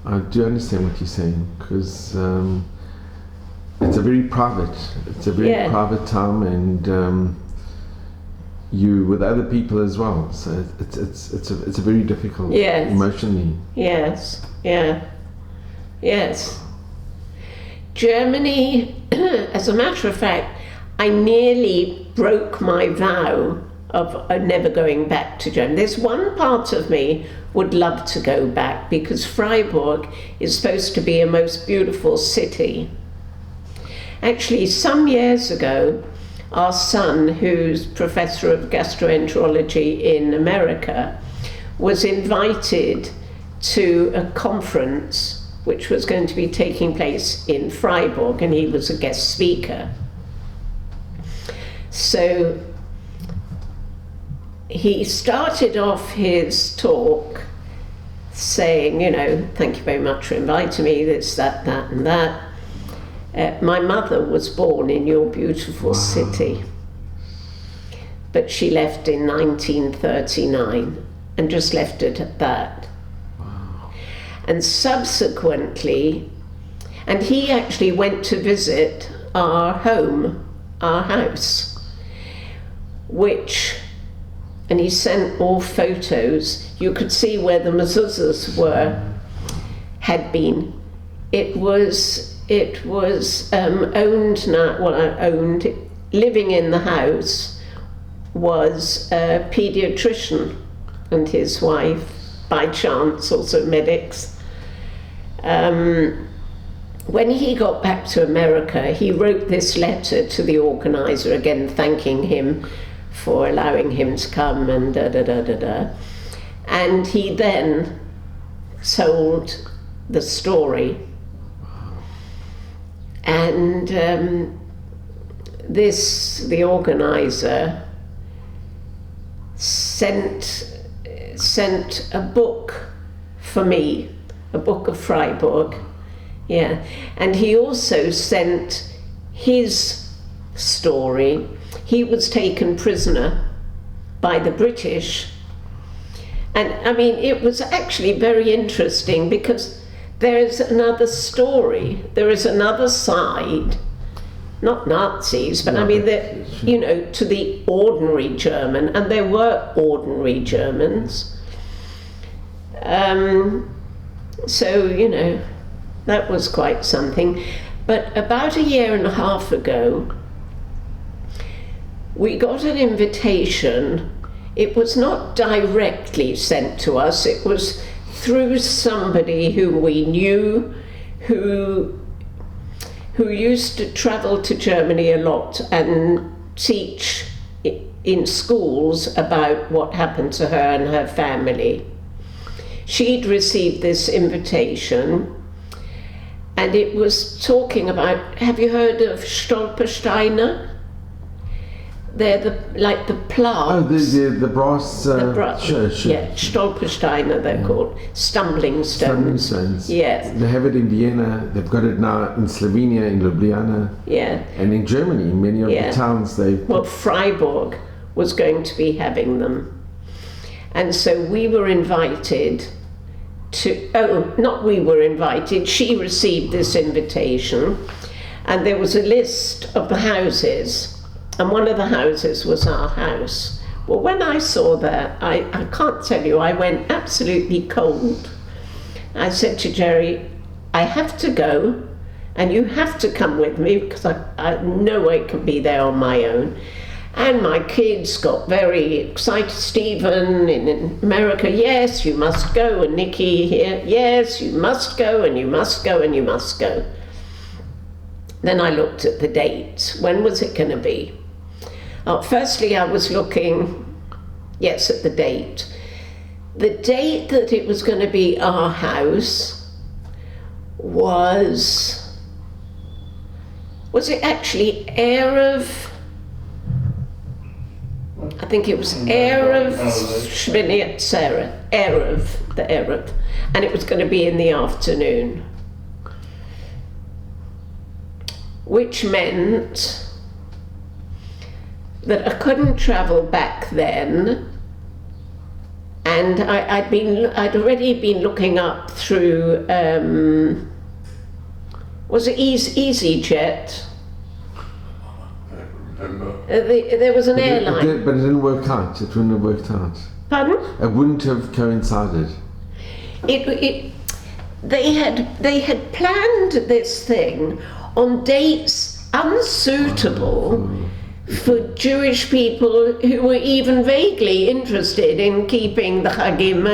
I do understand what you're saying, because it's a very private time, and you with other people as well. So it's a very difficult emotionally. Yes, yes. Germany, as a matter of fact, I nearly broke my vow of never going back to Germany. There's one part of me would love to go back, because Freiburg is supposed to be a most beautiful city. Actually, some years ago, our son, who's professor of gastroenterology in America, was invited to a conference which was going to be taking place in Freiburg, and he was a guest speaker. So he started off his talk saying, thank you very much for inviting me, this, that, and that. My mother was born in your beautiful city, but she left in 1939, and just left it at that. And subsequently, and he actually went to visit our house, and he sent all photos. You could see where the mezuzahs had been. It was owned now, owned, living in the house was a pediatrician and his wife, by chance, also medics. When he got back to America, he wrote this letter to the organizer, again thanking him for allowing him to come, and And he then told the story. And the organizer sent a book for me, a book of Freiburg, and he also sent his story. He was taken prisoner by the British, and I mean, it was actually very interesting, because there is another story, there is another side, not Nazis, but I mean, to the ordinary German, and there were ordinary Germans. So, that was quite something. But about a year and a half ago, we got an invitation. It was not directly sent to us, it was through somebody who we knew, who used to travel to Germany a lot and teach in schools about what happened to her and her family. She'd received this invitation, and it was talking about, have you heard of Stolpersteine? they're like the plaques. The brass sure. Yeah, Stolpersteine they're called. Stumbling stones. Yes. They have it in Vienna, they've got it now in Slovenia, in Ljubljana. Yeah. And in Germany, in many of the towns Well, Freiburg was going to be having them. And so we were invited she received this invitation, and there was a list of the houses, and one of the houses was our house. Well, when I saw that, I can't tell you, I went absolutely cold. I said to Jerry, I have to go, and you have to come with me, because I no way can be there on my own. And my kids got very excited. Stephen in America, yes, you must go. And Nikki here, yes, you must go, and you must go, and you must go. Then I looked at the dates. When was it going to be? Firstly, I was looking, yes, at the date. The date that it was going to be our house was it actually Erev? I think it was Erev Shmini Atzeret, the Erev, and it was going to be in the afternoon, which meant that I couldn't travel back then, and I'd already been looking up through was it EasyJet? There was an airline. But it didn't work out. It wouldn't have worked out. Pardon? It wouldn't have coincided. They had planned this thing on dates unsuitable for Jewish people who were even vaguely interested in keeping the Chagim.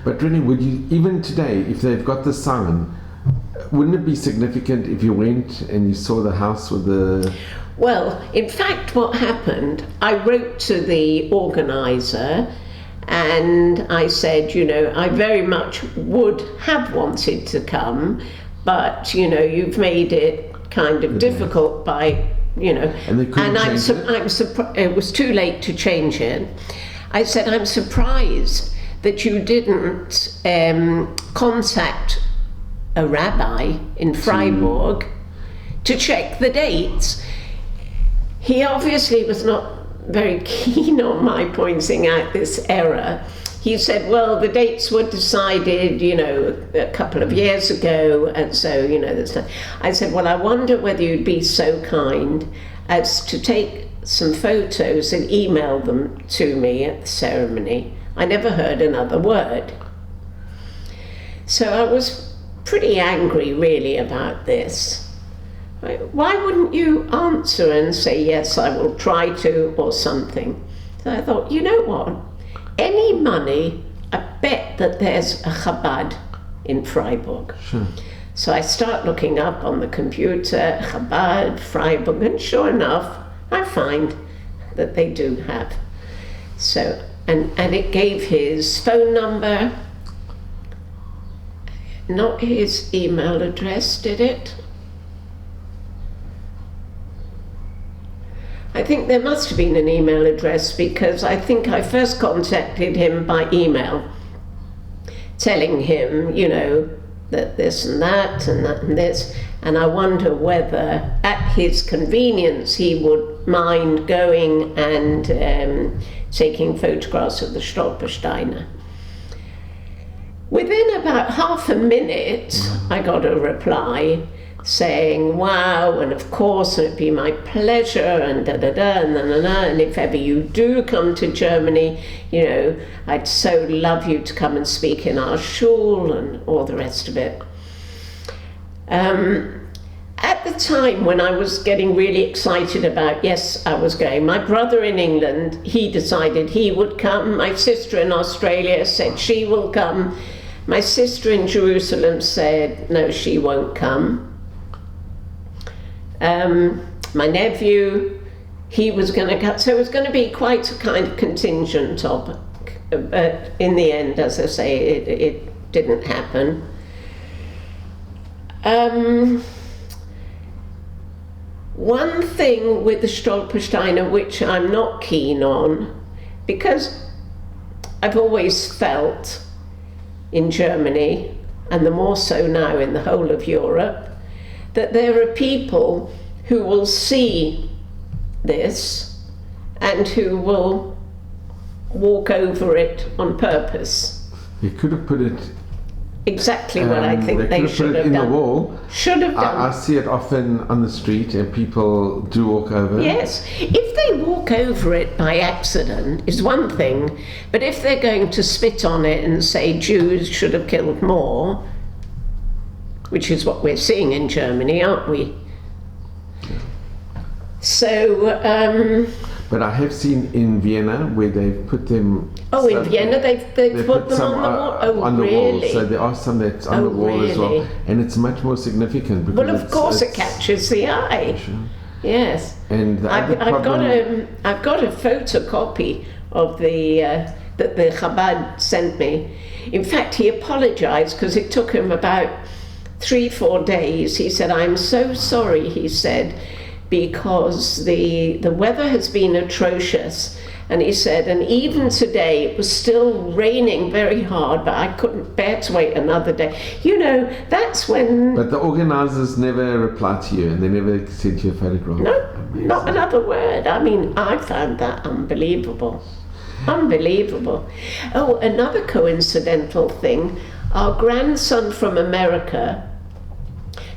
But Renee, would you, even today, if they've got the sign, wouldn't it be significant if you went and you saw the house with the... Well, in fact, what happened, I wrote to the organizer and I said, I very much would have wanted to come, but, you've made it kind of difficult by, And they couldn't change it? I'm surprised, it was too late to change it. I said, I'm surprised that you didn't contact a rabbi in Freiburg to check the dates. He obviously was not very keen on my pointing out this error. He said, well, the dates were decided, a couple of years ago, and so, I said, well, I wonder whether you'd be so kind as to take some photos and email them to me at the ceremony. I never heard another word. So I was pretty angry, really, about this. Why wouldn't you answer and say, yes, I will try to, or something? So I thought, you know what? Any money, I bet that there's a Chabad in Freiburg. Sure. So I start looking up on the computer, Chabad, Freiburg, and sure enough, I find that they do have. So, and it gave his phone number, not his email address, did it? I think there must have been an email address, because I think I first contacted him by email, telling him, that this and that and that and this, and I wonder whether at his convenience he would mind going and taking photographs of the Stolpersteine. Within about half a minute, I got a reply saying, wow, and of course, it'd be my pleasure, and da-da-da, and na-na-na, and if ever you do come to Germany, I'd so love you to come and speak in our shul, and all the rest of it. At the time when I was getting really excited about, yes, I was going, my brother in England, he decided he would come, my sister in Australia said she will come, my sister in Jerusalem said, no, she won't come. My nephew, he was going to come, so it was going to be quite a kind of contingent topic. But in the end, as I say, it didn't happen. One thing with the Stolpersteiner which I'm not keen on, because I've always felt in Germany, and the more so now in the whole of Europe, that there are people who will see this and who will walk over it on purpose. You could have put it. Exactly what I think they should have in done. the wall. Should have done. I see it often on the street, and people do walk over. Yes, if they walk over it by accident is one thing, but if they're going to spit on it and say Jews should have killed more, which is what we're seeing in Germany, aren't we? So, But I have seen in Vienna where they've put them. oh, in Vienna they've put them some, on the wall. Oh, on the really? wall. So there are some that's on Oh, the wall as well, really? and it's much more significant. Because Well, of course it catches the eye. Sure. Yes. And the other I've got a photocopy of the that the Chabad sent me. In fact, he apologized because it took him about 3-4 days. He said, "I'm so sorry," he said, "because the weather has been atrocious." And he said, and even today it was still raining very hard, but I couldn't bear to wait another day. You know, that's when... But the organisers never replied to you, and they never sent you a photograph. No, Amazing. not another word. I mean, I found that unbelievable. Unbelievable. Oh, another coincidental thing. Our grandson from America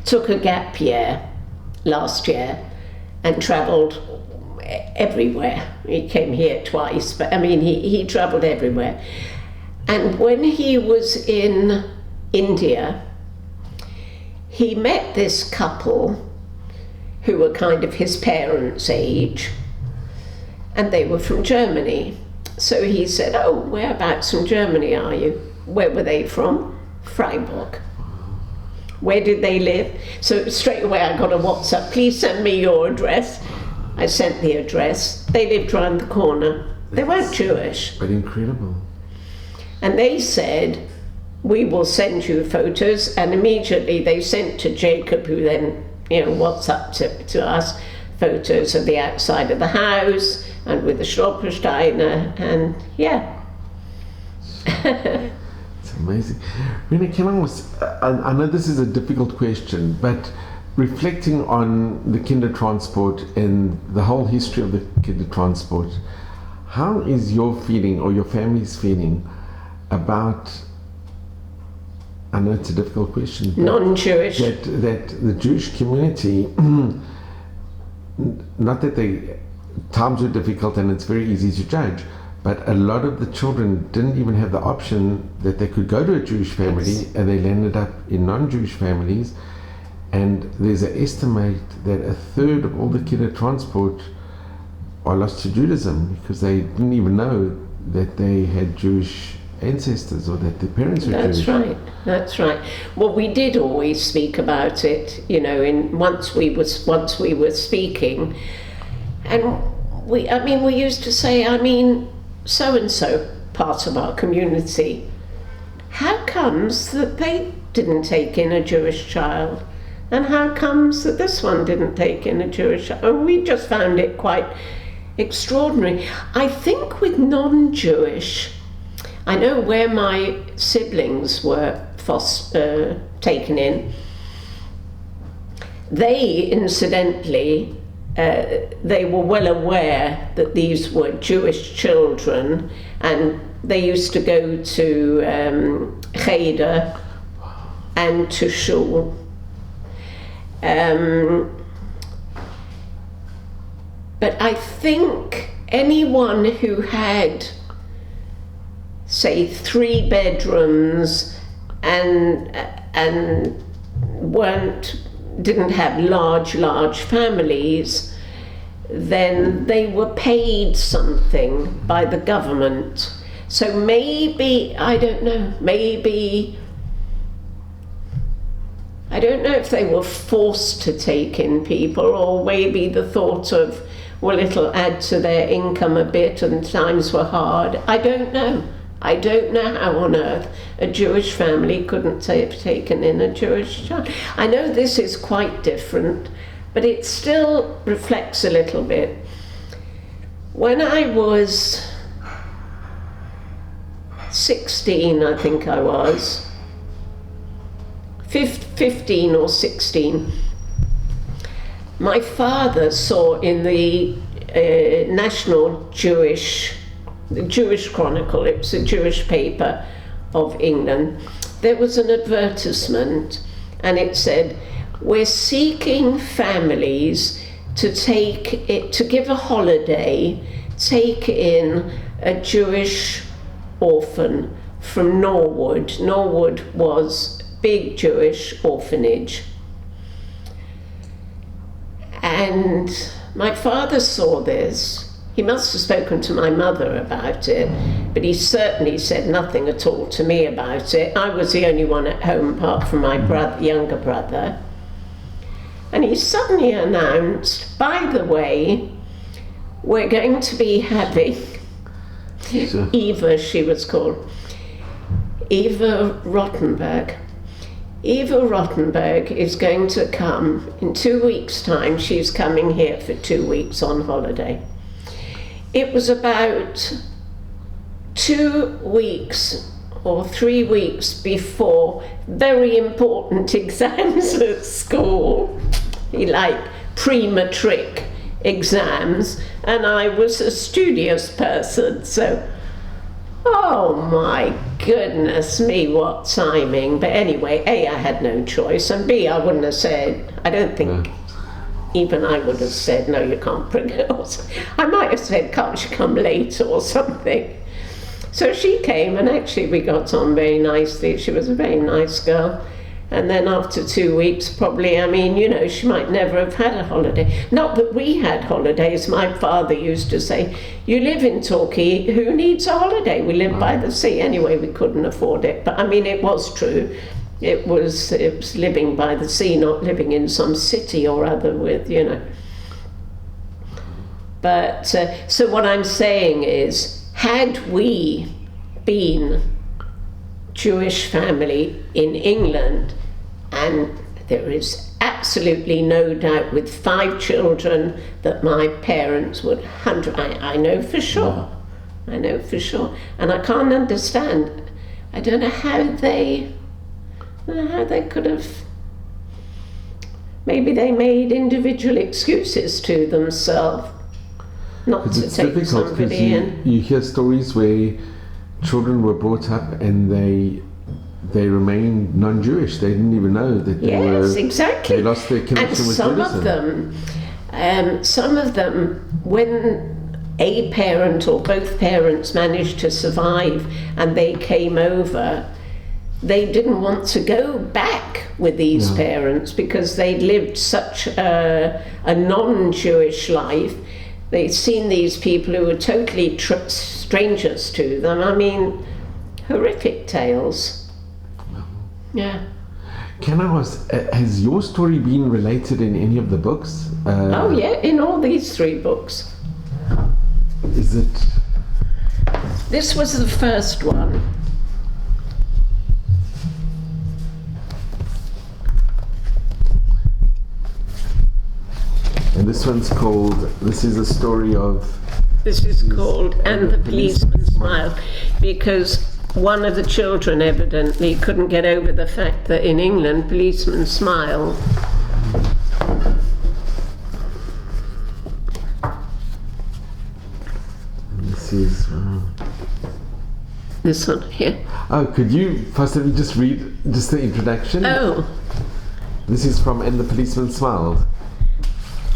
took a gap year last year and travelled everywhere. He came here twice, but I mean, he travelled everywhere. And when he was in India, he met this couple who were kind of his parents' age, and they were from Germany. So he said, "Oh, whereabouts in Germany are you?" Where were they from? Freiburg. Where did they live? So straight away I got a WhatsApp, "Please send me your address." I sent the address. They lived round the corner. They weren't Jewish. But incredible. And they said, "We will send you photos." And immediately they sent to Jacob, who then, WhatsApped to us photos of the outside of the house and with the Stolpersteiner, and yeah. It's amazing. Renee, can I ask, I know this is a difficult question, but reflecting on the Kindertransport and the whole history of the Kindertransport, how is your feeling or your family's feeling about, I know it's a difficult question, but Non-Jewish. that the Jewish community, not that times were difficult and it's very easy to judge, but a lot of the children didn't even have the option that they could go to a Jewish family, Yes. and they landed up in non-Jewish families. And there's an estimate that 1/3 of all the Kindertransport are lost to Judaism because they didn't even know that they had Jewish ancestors or that their parents were That's Jewish. right. That's right. Well, we did always speak about it, once we were speaking, and we used to say, so and so part of our community, how comes that they didn't take in a Jewish child? And how comes that this one didn't take in a Jewish child? And we just found it quite extraordinary. I think with non-Jewish, I know where my siblings were taken in, they incidentally, they were well aware that these were Jewish children, and they used to go to Cheder and to Shul. But I think anyone who had, say, 3 bedrooms and didn't have large families, then they were paid something by the government. So maybe, I don't know if they were forced to take in people, or maybe the thought of, well, it'll add to their income a bit and times were hard. I don't know how on earth a Jewish family couldn't have taken in a Jewish child. I know this is quite different but it still reflects a little bit. When I was 16, I think I was, 15 or 16, my father saw in the National Jewish Chronicle, it was a Jewish paper of England, there was an advertisement, and it said, "We're seeking families to give a holiday, take in a Jewish orphan from Norwood." Norwood was a big Jewish orphanage. And my father saw this. He must have spoken to my mother about it, but he certainly said nothing at all to me about it. I was the only one at home apart from my younger brother. And he suddenly announced, "By the way, we're going to be having," Sure. Eva, she was called, Eva Rottenberg. Eva Rottenberg is going to come in 2 weeks' time. She's coming here for 2 weeks on holiday. It was about 2 weeks or 3 weeks before very important exams at school, like pre-matric exams, and I was a studious person, so oh my goodness me, what timing. But anyway, A, I had no choice, and B, I wouldn't have said, I don't think even I would have said, "No, you can't bring her." I might have said, "Can't she come later," or something. So she came, and actually we got on very nicely. She was a very nice girl. And then after 2 weeks, probably, I mean, you know, she might never have had a holiday. Not that we had holidays. My father used to say, "You live in Torquay, who needs a holiday? We live by the sea." Anyway, we couldn't afford it. But I mean, it was true. It was living by the sea, not living in some city or other with, you know. But, so what I'm saying is, had we been Jewish family in England, and there is absolutely no doubt with 5 children that my parents would I know for sure. I know for sure. And I can't understand. I don't know how they could have. Maybe they made individual excuses to themselves not to It's take difficult somebody because in. you hear stories where children were brought up and they remained non-Jewish. They didn't even know that they were. Yes, exactly. They lost their connection with Judaism. Some of them, when a parent or both parents managed to survive and they came over, they didn't want to go back with these parents because they'd lived such a non-Jewish life. They'd seen these people who were totally strangers to them. I mean, horrific tales. Yeah. Can I ask, has your story been related in any of the books? Oh yeah, in all these 3 books. Is it? This was the first one. And this one's called, this is a story of... This is called And the Policeman Smiled, because one of the children evidently couldn't get over the fact that in England policemen smile. This is... This one here. Oh, could you possibly just read just the introduction? Oh, This is from And the Policeman Smiled.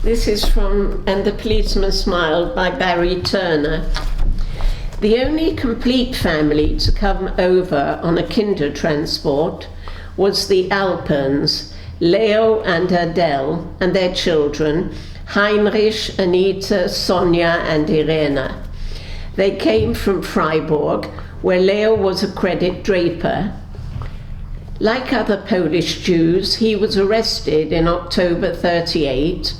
this is from And the Policeman Smiled by Barry Turner. The only complete family to come over on a Kindertransport was the Alperns, Leo and Adele, and their children, Heinrich, Anita, Sonja, and Irena. They came from Freiburg, where Leo was a credit draper. Like other Polish Jews, he was arrested in October 38,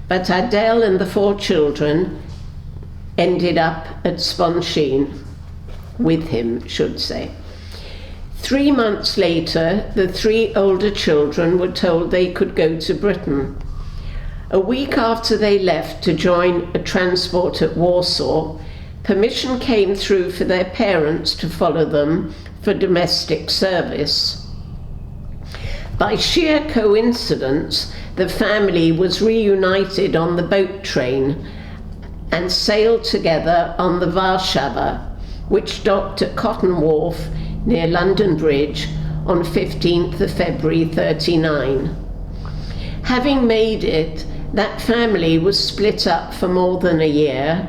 but Adele and the 4 children ended up at Sponsheen, with him, should say. 3 months later, the 3 older children were told they could go to Britain. A week after they left to join a transport at Warsaw, permission came through for their parents to follow them for domestic service. By sheer coincidence, the family was reunited on the boat train and sailed together on the Warszawa, which docked at Cotton Wharf near London Bridge on 15th of February 39. Having made it, that family was split up for more than a year,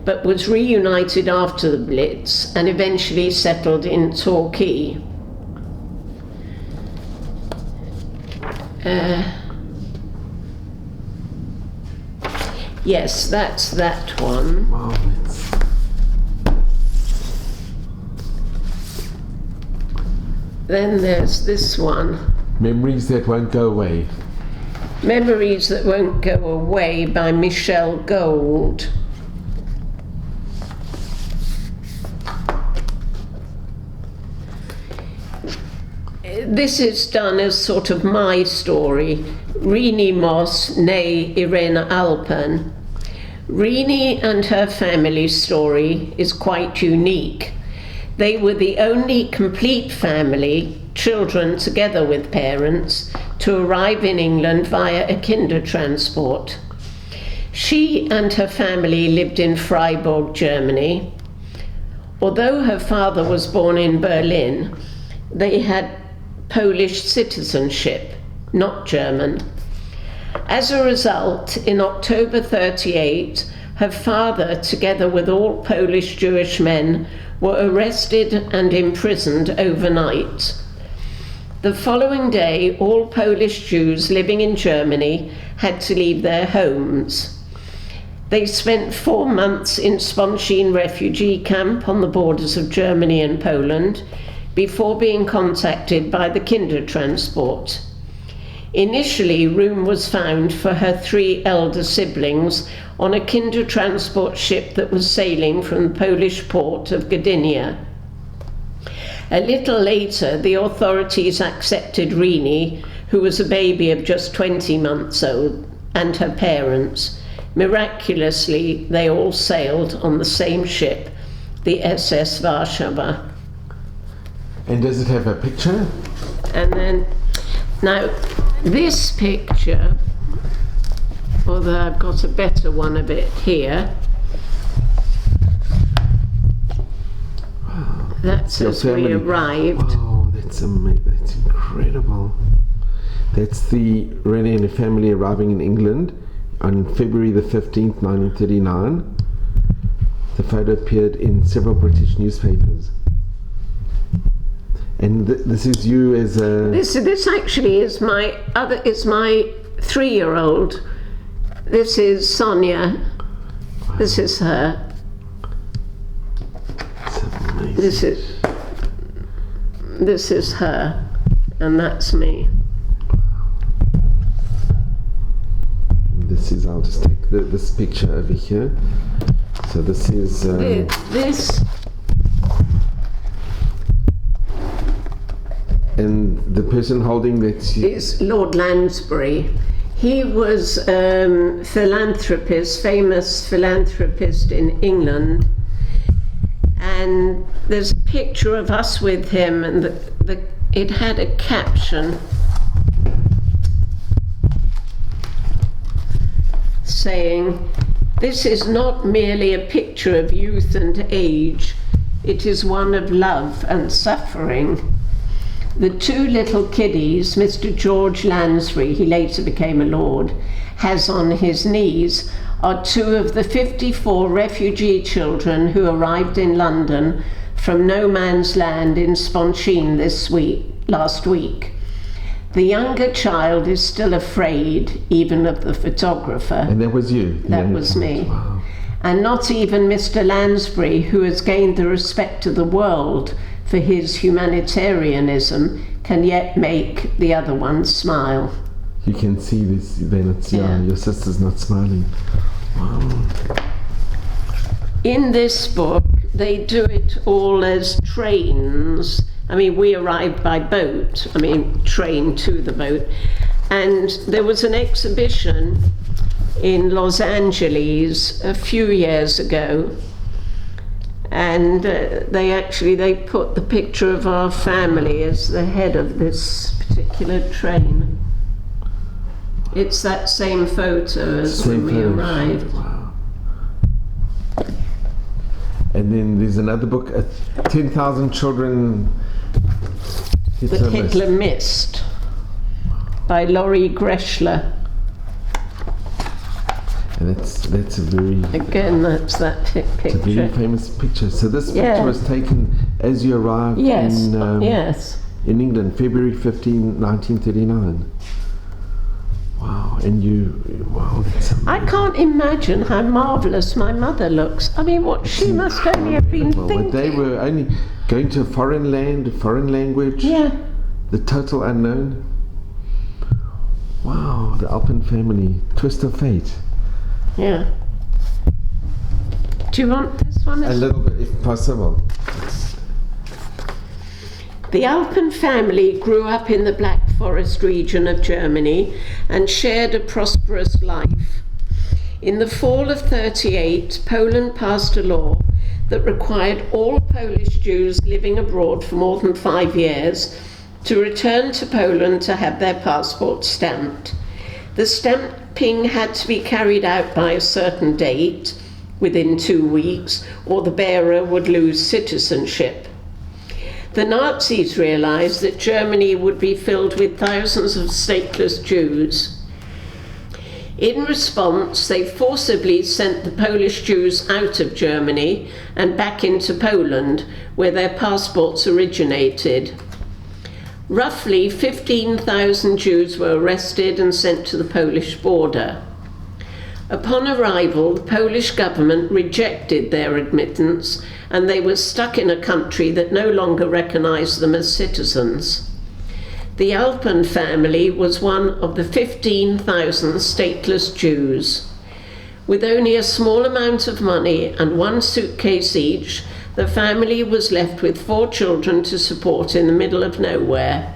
but was reunited after the Blitz and eventually settled in Torquay. Yes, that's that one. Wow, Then there's this one. Memories that won't go away. Memories That Won't Go Away by Michelle Gold. This is done as sort of my story. Renee Moss, née Irene Alpern. Renee and her family's story is quite unique. They were the only complete family, children together with parents, to arrive in England via a Kindertransport. She and her family lived in Freiburg, Germany. Although her father was born in Berlin, they had Polish citizenship, not German. As a result, in October 38, her father, together with all Polish Jewish men, were arrested and imprisoned overnight. The following day, all Polish Jews living in Germany had to leave their homes. They spent 4 months in Sponshin refugee camp on the borders of Germany and Poland before being contacted by the Kindertransport. Initially, room was found for her 3 elder siblings on a Kindertransport ship that was sailing from the Polish port of Gdynia. A little later, the authorities accepted Renee, who was a baby of just 20 months old, and her parents. Miraculously, they all sailed on the same ship, the SS Warszawa. And does it have a picture? And then, now, this picture, although I've got a better one of it here, that's as we arrived. Oh, that's amazing. That's incredible. That's the Renee and the family arriving in England on February the 15th, 1939. The photo appeared in several British newspapers. And this is you as a... This actually is my 3-year-old. This is Sonia. Wow. This is her. That's amazing. This is her, and that's me. This is, I'll just take this picture over here. So this is... This. And the person holding that is Lord Lansbury. He was famous philanthropist in England. And there's a picture of us with him, and it had a caption saying, "This is not merely a picture of youth and age, it is one of love and suffering." The 2 little kiddies Mr. George Lansbury, he later became a lord, has on his knees are 2 of the 54 refugee children who arrived in London from no man's land in Sponshin last week. The younger child is still afraid, even of the photographer. And that was you? That was me. Wow. And not even Mr. Lansbury, who has gained the respect of the world for his humanitarianism, can yet make the other one smile. You can see this, then it's your sister's not smiling. Wow. In this book, they do it all as trains. I mean, we arrived by boat, train to the boat. And there was an exhibition in Los Angeles a few years ago, and they put the picture of our family as the head of this particular train. It's that same photo as when we arrived. Wow. And then there's another book, 10,000 Children That Hitler Missed, by Laurie Greschler. And that's a very... Again, that's that picture. It's a very famous picture. So this picture was taken as you arrived in England, February 15, 1939. Wow, that's amazing. I can't imagine how marvellous my mother looks. I mean, what she must only have been thinking. They were only going to a foreign land, a foreign language. Yeah. The total unknown. Wow, the Alpern family, twist of fate. Yeah. Do you want this one? A little bit, if possible. The Alpern family grew up in the Black Forest region of Germany and shared a prosperous life. In the fall of 1938, Poland passed a law that required all Polish Jews living abroad for more than 5 years to return to Poland to have their passports stamped. The stamping had to be carried out by a certain date, within 2 weeks, or the bearer would lose citizenship. The Nazis realized that Germany would be filled with thousands of stateless Jews. In response, they forcibly sent the Polish Jews out of Germany and back into Poland, where their passports originated. Roughly 15,000 Jews were arrested and sent to the Polish border. Upon arrival, the Polish government rejected their admittance, and they were stuck in a country that no longer recognized them as citizens. The Alpern family was one of the 15,000 stateless Jews. With only a small amount of money and 1 suitcase each, the family was left with 4 children to support in the middle of nowhere.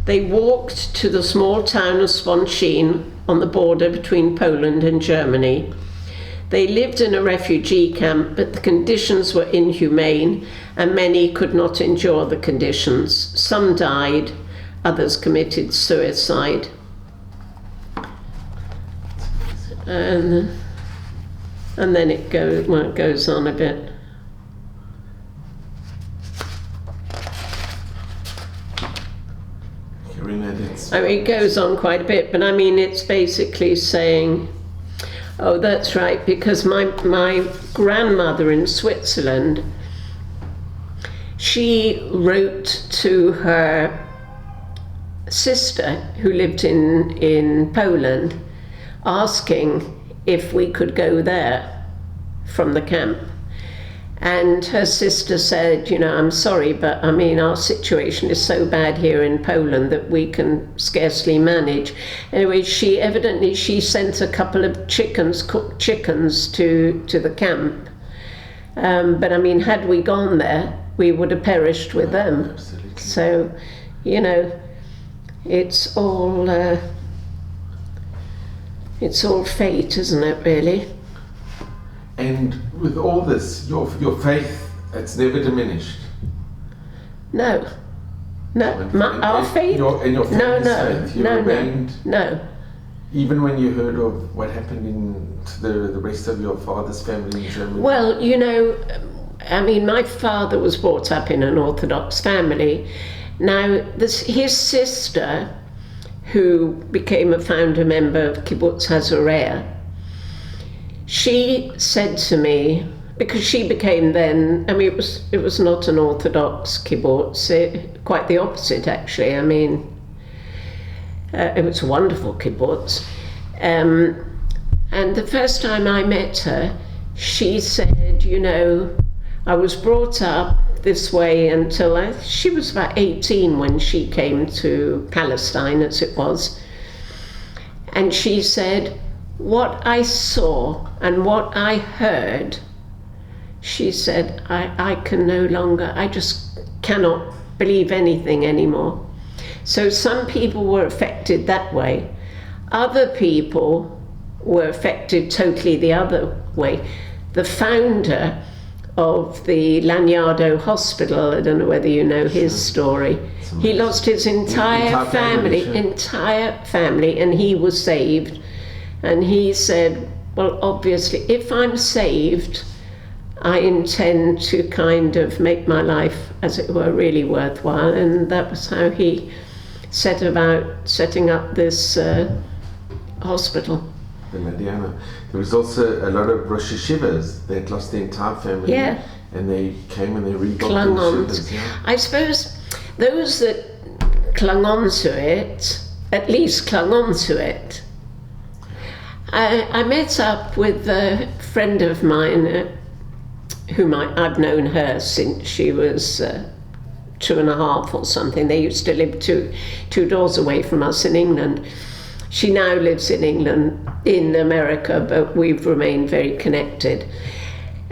They walked to the small town of Sponheim on the border between Poland and Germany. They lived in a refugee camp, but the conditions were inhumane and many could not endure the conditions. Some died, others committed suicide. And then it goes on a bit. I mean, it goes on quite a bit, but I mean, it's basically saying, oh, that's right, because my grandmother in Switzerland, she wrote to her sister who lived in Poland, asking if we could go there from the camp. And her sister said, you know, I'm sorry, but I mean, our situation is so bad here in Poland that we can scarcely manage. Anyway, she sent a couple of cooked chickens to the camp. But I mean, had we gone there, we would have perished with them. Absolutely. So, you know, it's all fate, isn't it, really? And with all this, your faith, it's never diminished. No. Our faith. Your family's faith, you remained. No. Even when you heard of what happened to the rest of your father's family in Germany. Well, you know, I mean, my father was brought up in an Orthodox family. Now, his sister, who became a founder member of Kibbutz Hazorea, she said to me, because she became then, I mean, it was not an Orthodox kibbutz, quite the opposite actually. I mean, it was a wonderful kibbutz. And the first time I met her, she said, you know, I was brought up this way until she was about 18 when she came to Palestine, as it was. And she said, what I saw and what I heard, she said, I can no longer, I just cannot believe anything anymore. So some people were affected that way. Other people were affected totally the other way. The founder of the Lanyardo Hospital, I don't know whether you know his story, he lost his entire family, and he was saved. And he said, well, obviously, if I'm saved, I intend to kind of make my life, as it were, really worthwhile. And that was how he set about setting up this hospital. There was also a lot of Rosh Hashivas that lost their entire family, and they came and they rebuilt clung the on. Yeshivas, I suppose those that clung on to it, at least clung on to it. I met up with a friend of mine, whom I've known her since she was 2.5 or something. They used to live two doors away from us in England. She now lives in England, in America, but we've remained very connected.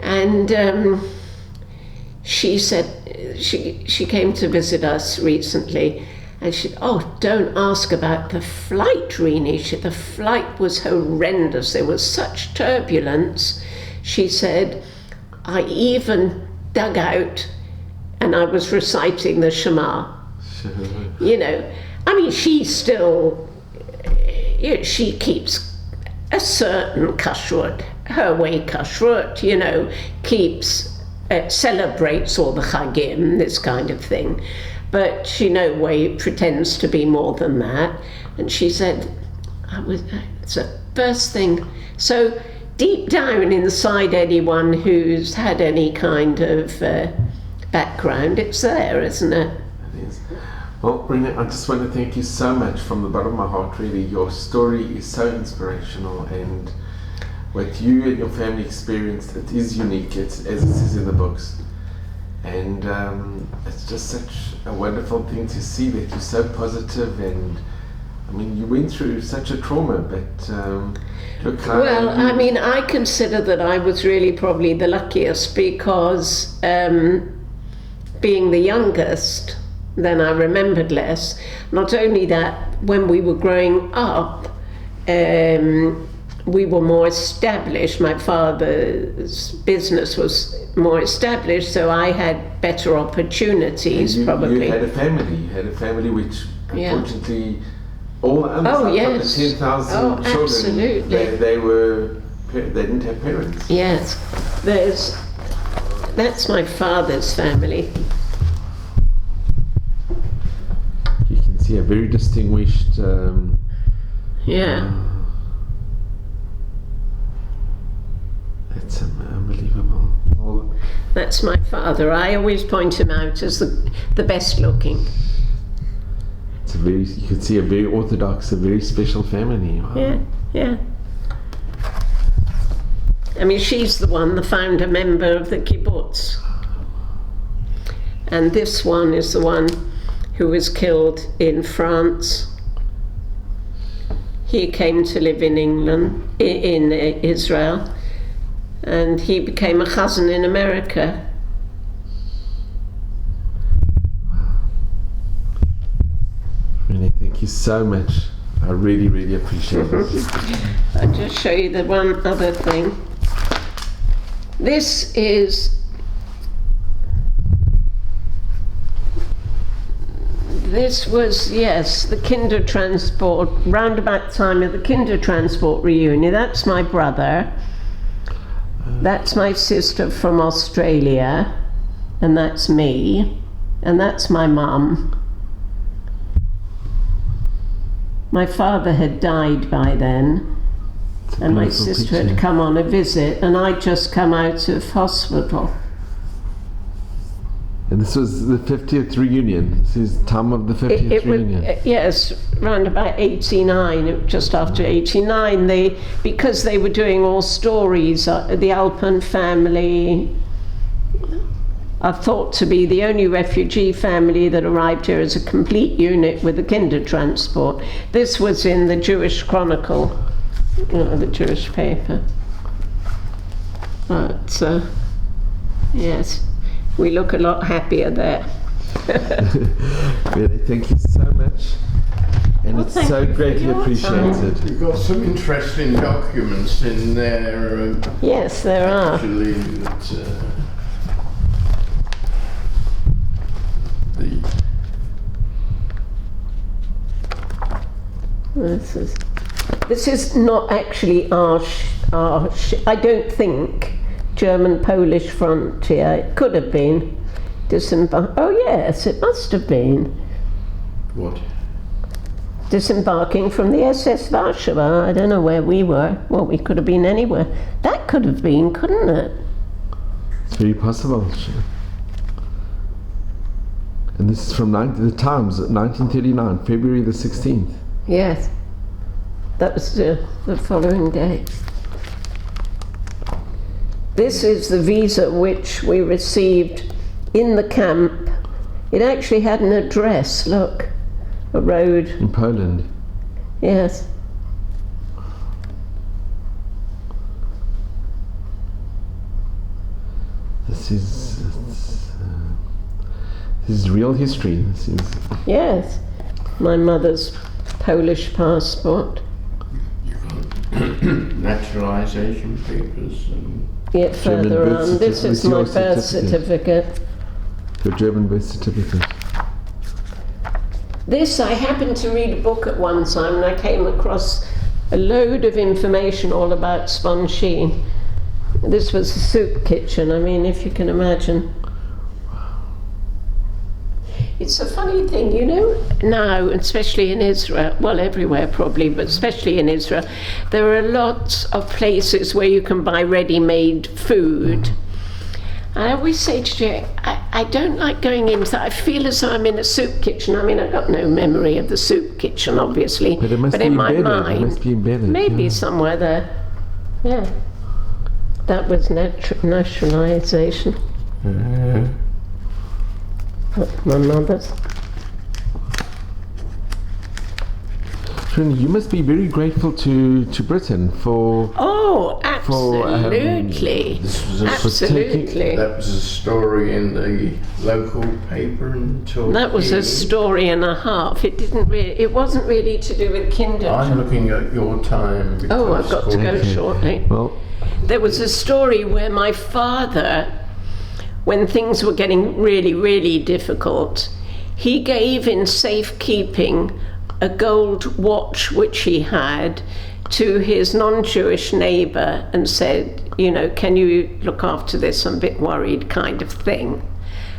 And she said, she came to visit us recently, and she said, oh, don't ask about the flight, Renee. The flight was horrendous. There was such turbulence. She said, I even dug out and I was reciting the Shema. You know, I mean, she still, she keeps a certain kashrut, her way kashrut, you know, keeps, celebrates all the chagim, this kind of thing. But she no way pretends to be more than that. And she said, it's the first thing. So deep down inside anyone who's had any kind of background, it's there, isn't it? It is. Well, Renee, I just want to thank you so much from the bottom of my heart, really. Your story is so inspirational, and what you and your family experienced, it is unique, it's, as it says in the books. And it's just such a wonderful thing to see that you're so positive, and I mean, you went through such a trauma, but look how... Well, I mean, I consider that I was really probably the luckiest because being the youngest, then I remembered less. Not only that, when we were growing up, we were more established. My father's business was more established, so I had better opportunities, probably. You had a family which, unfortunately, all the others, the 10,000 children, absolutely. They didn't have parents. Yes, that's my father's family. You can see a very distinguished. That's unbelievable. Well, that's my father. I always point him out as the best looking. You could see a very orthodox, a very special family. Wow. Yeah. I mean, she's the founder member of the kibbutz. And this one is the one who was killed in France. He came to live in England, in Israel, and he became a chazan in America. Renee, thank you so much. I really, really appreciate it. I'll just show you the one other thing. This was, yes, the Kindertransport, round about time of the Kindertransport reunion. That's my brother. That's my sister from Australia. And that's me. And that's my mum. My father had died by then, and my sister had come on a visit, and I'd just come out of hospital. And this was the 50th reunion. This is time of the 50th reunion. Yes, round about 89, just after 89. Because they were doing all stories, the Alpern family are thought to be the only refugee family that arrived here as a complete unit with the Kindertransport. This was in the Jewish Chronicle, the Jewish paper. But yes, we look a lot happier there. Really, thank you so much. And Well, it's thank so you for greatly your appreciated. You've got some interesting documents in there. Yes, there are. Actually, that This is not actually I don't think, German-Polish frontier. It could have been oh yes, it must have been what? disembarking from the SS Warsaw. I don't know where we were. Well, we could have been anywhere. That could have been, couldn't it? It's very possible. And this is from the Times, 1939, February the 16th. Yes. That was the following day. This is the visa which we received in the camp. It actually had an address, look, a road. In Poland. Yes. This is real history. This is. Yes. My mother's Polish passport. Naturalization papers and Yet German further birth on, this certificate. is It's my your birth certificate. certificate. Your German birth certificate. This, I happened to read a book at one time and I came across a load of information all about Sponsheen. This was a soup kitchen, I mean, if you can imagine. It's a funny thing, you know, now, especially in Israel, well, everywhere probably, but especially in Israel, there are lots of places where you can buy ready-made food. And I always say to Jay, I don't like going into that. I feel as though I'm in a soup kitchen. I mean, I've got no memory of the soup kitchen, obviously, But it must be in my embedded. mind, It must be embedded. maybe yeah. somewhere there. Yeah. That was nationalisation. My mother's. Renee, you must be very grateful to Britain for. Oh, absolutely. this was Absolutely. that was a story in the local paper in Torquay. That was a story and a half. It wasn't really to do with Kindertransport. I'm looking at your time. Oh, I've got to go Okay. shortly. Well, There was a story where my father, when things were getting really, really difficult, he gave in safekeeping a gold watch which he had to his non-Jewish neighbour and said, you know, can you look after this? I'm a bit worried, kind of thing.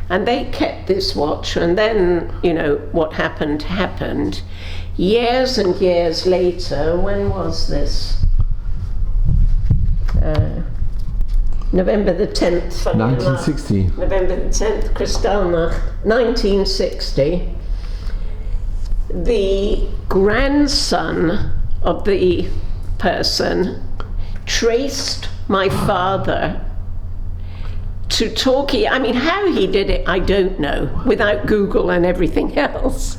And they kept this watch, and then, you know, what happened. Years and years later, when was this? November the 10th, funny enough. 1960. November the 10th, Kristallnacht, 1960. The grandson of the person traced my father to Torquay. I mean, how he did it, I don't know, without Google and everything else,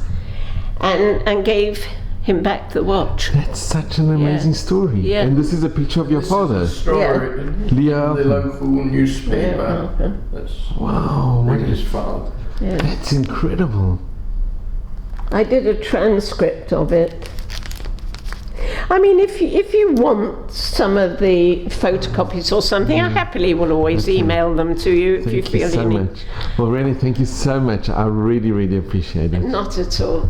and gave him back the watch. That's such an amazing story. Yeah. And this is a picture of your father. Story Leah in the local newspaper. Yeah. That's Wow, what his father. Yeah. that's incredible. I did a transcript of it. I mean, if you want some of the photocopies or something, I happily will always Okay. email them to you if you Thank you feel so you need. much. Well, Renee, thank you so much. I really, really appreciate it. Not at all.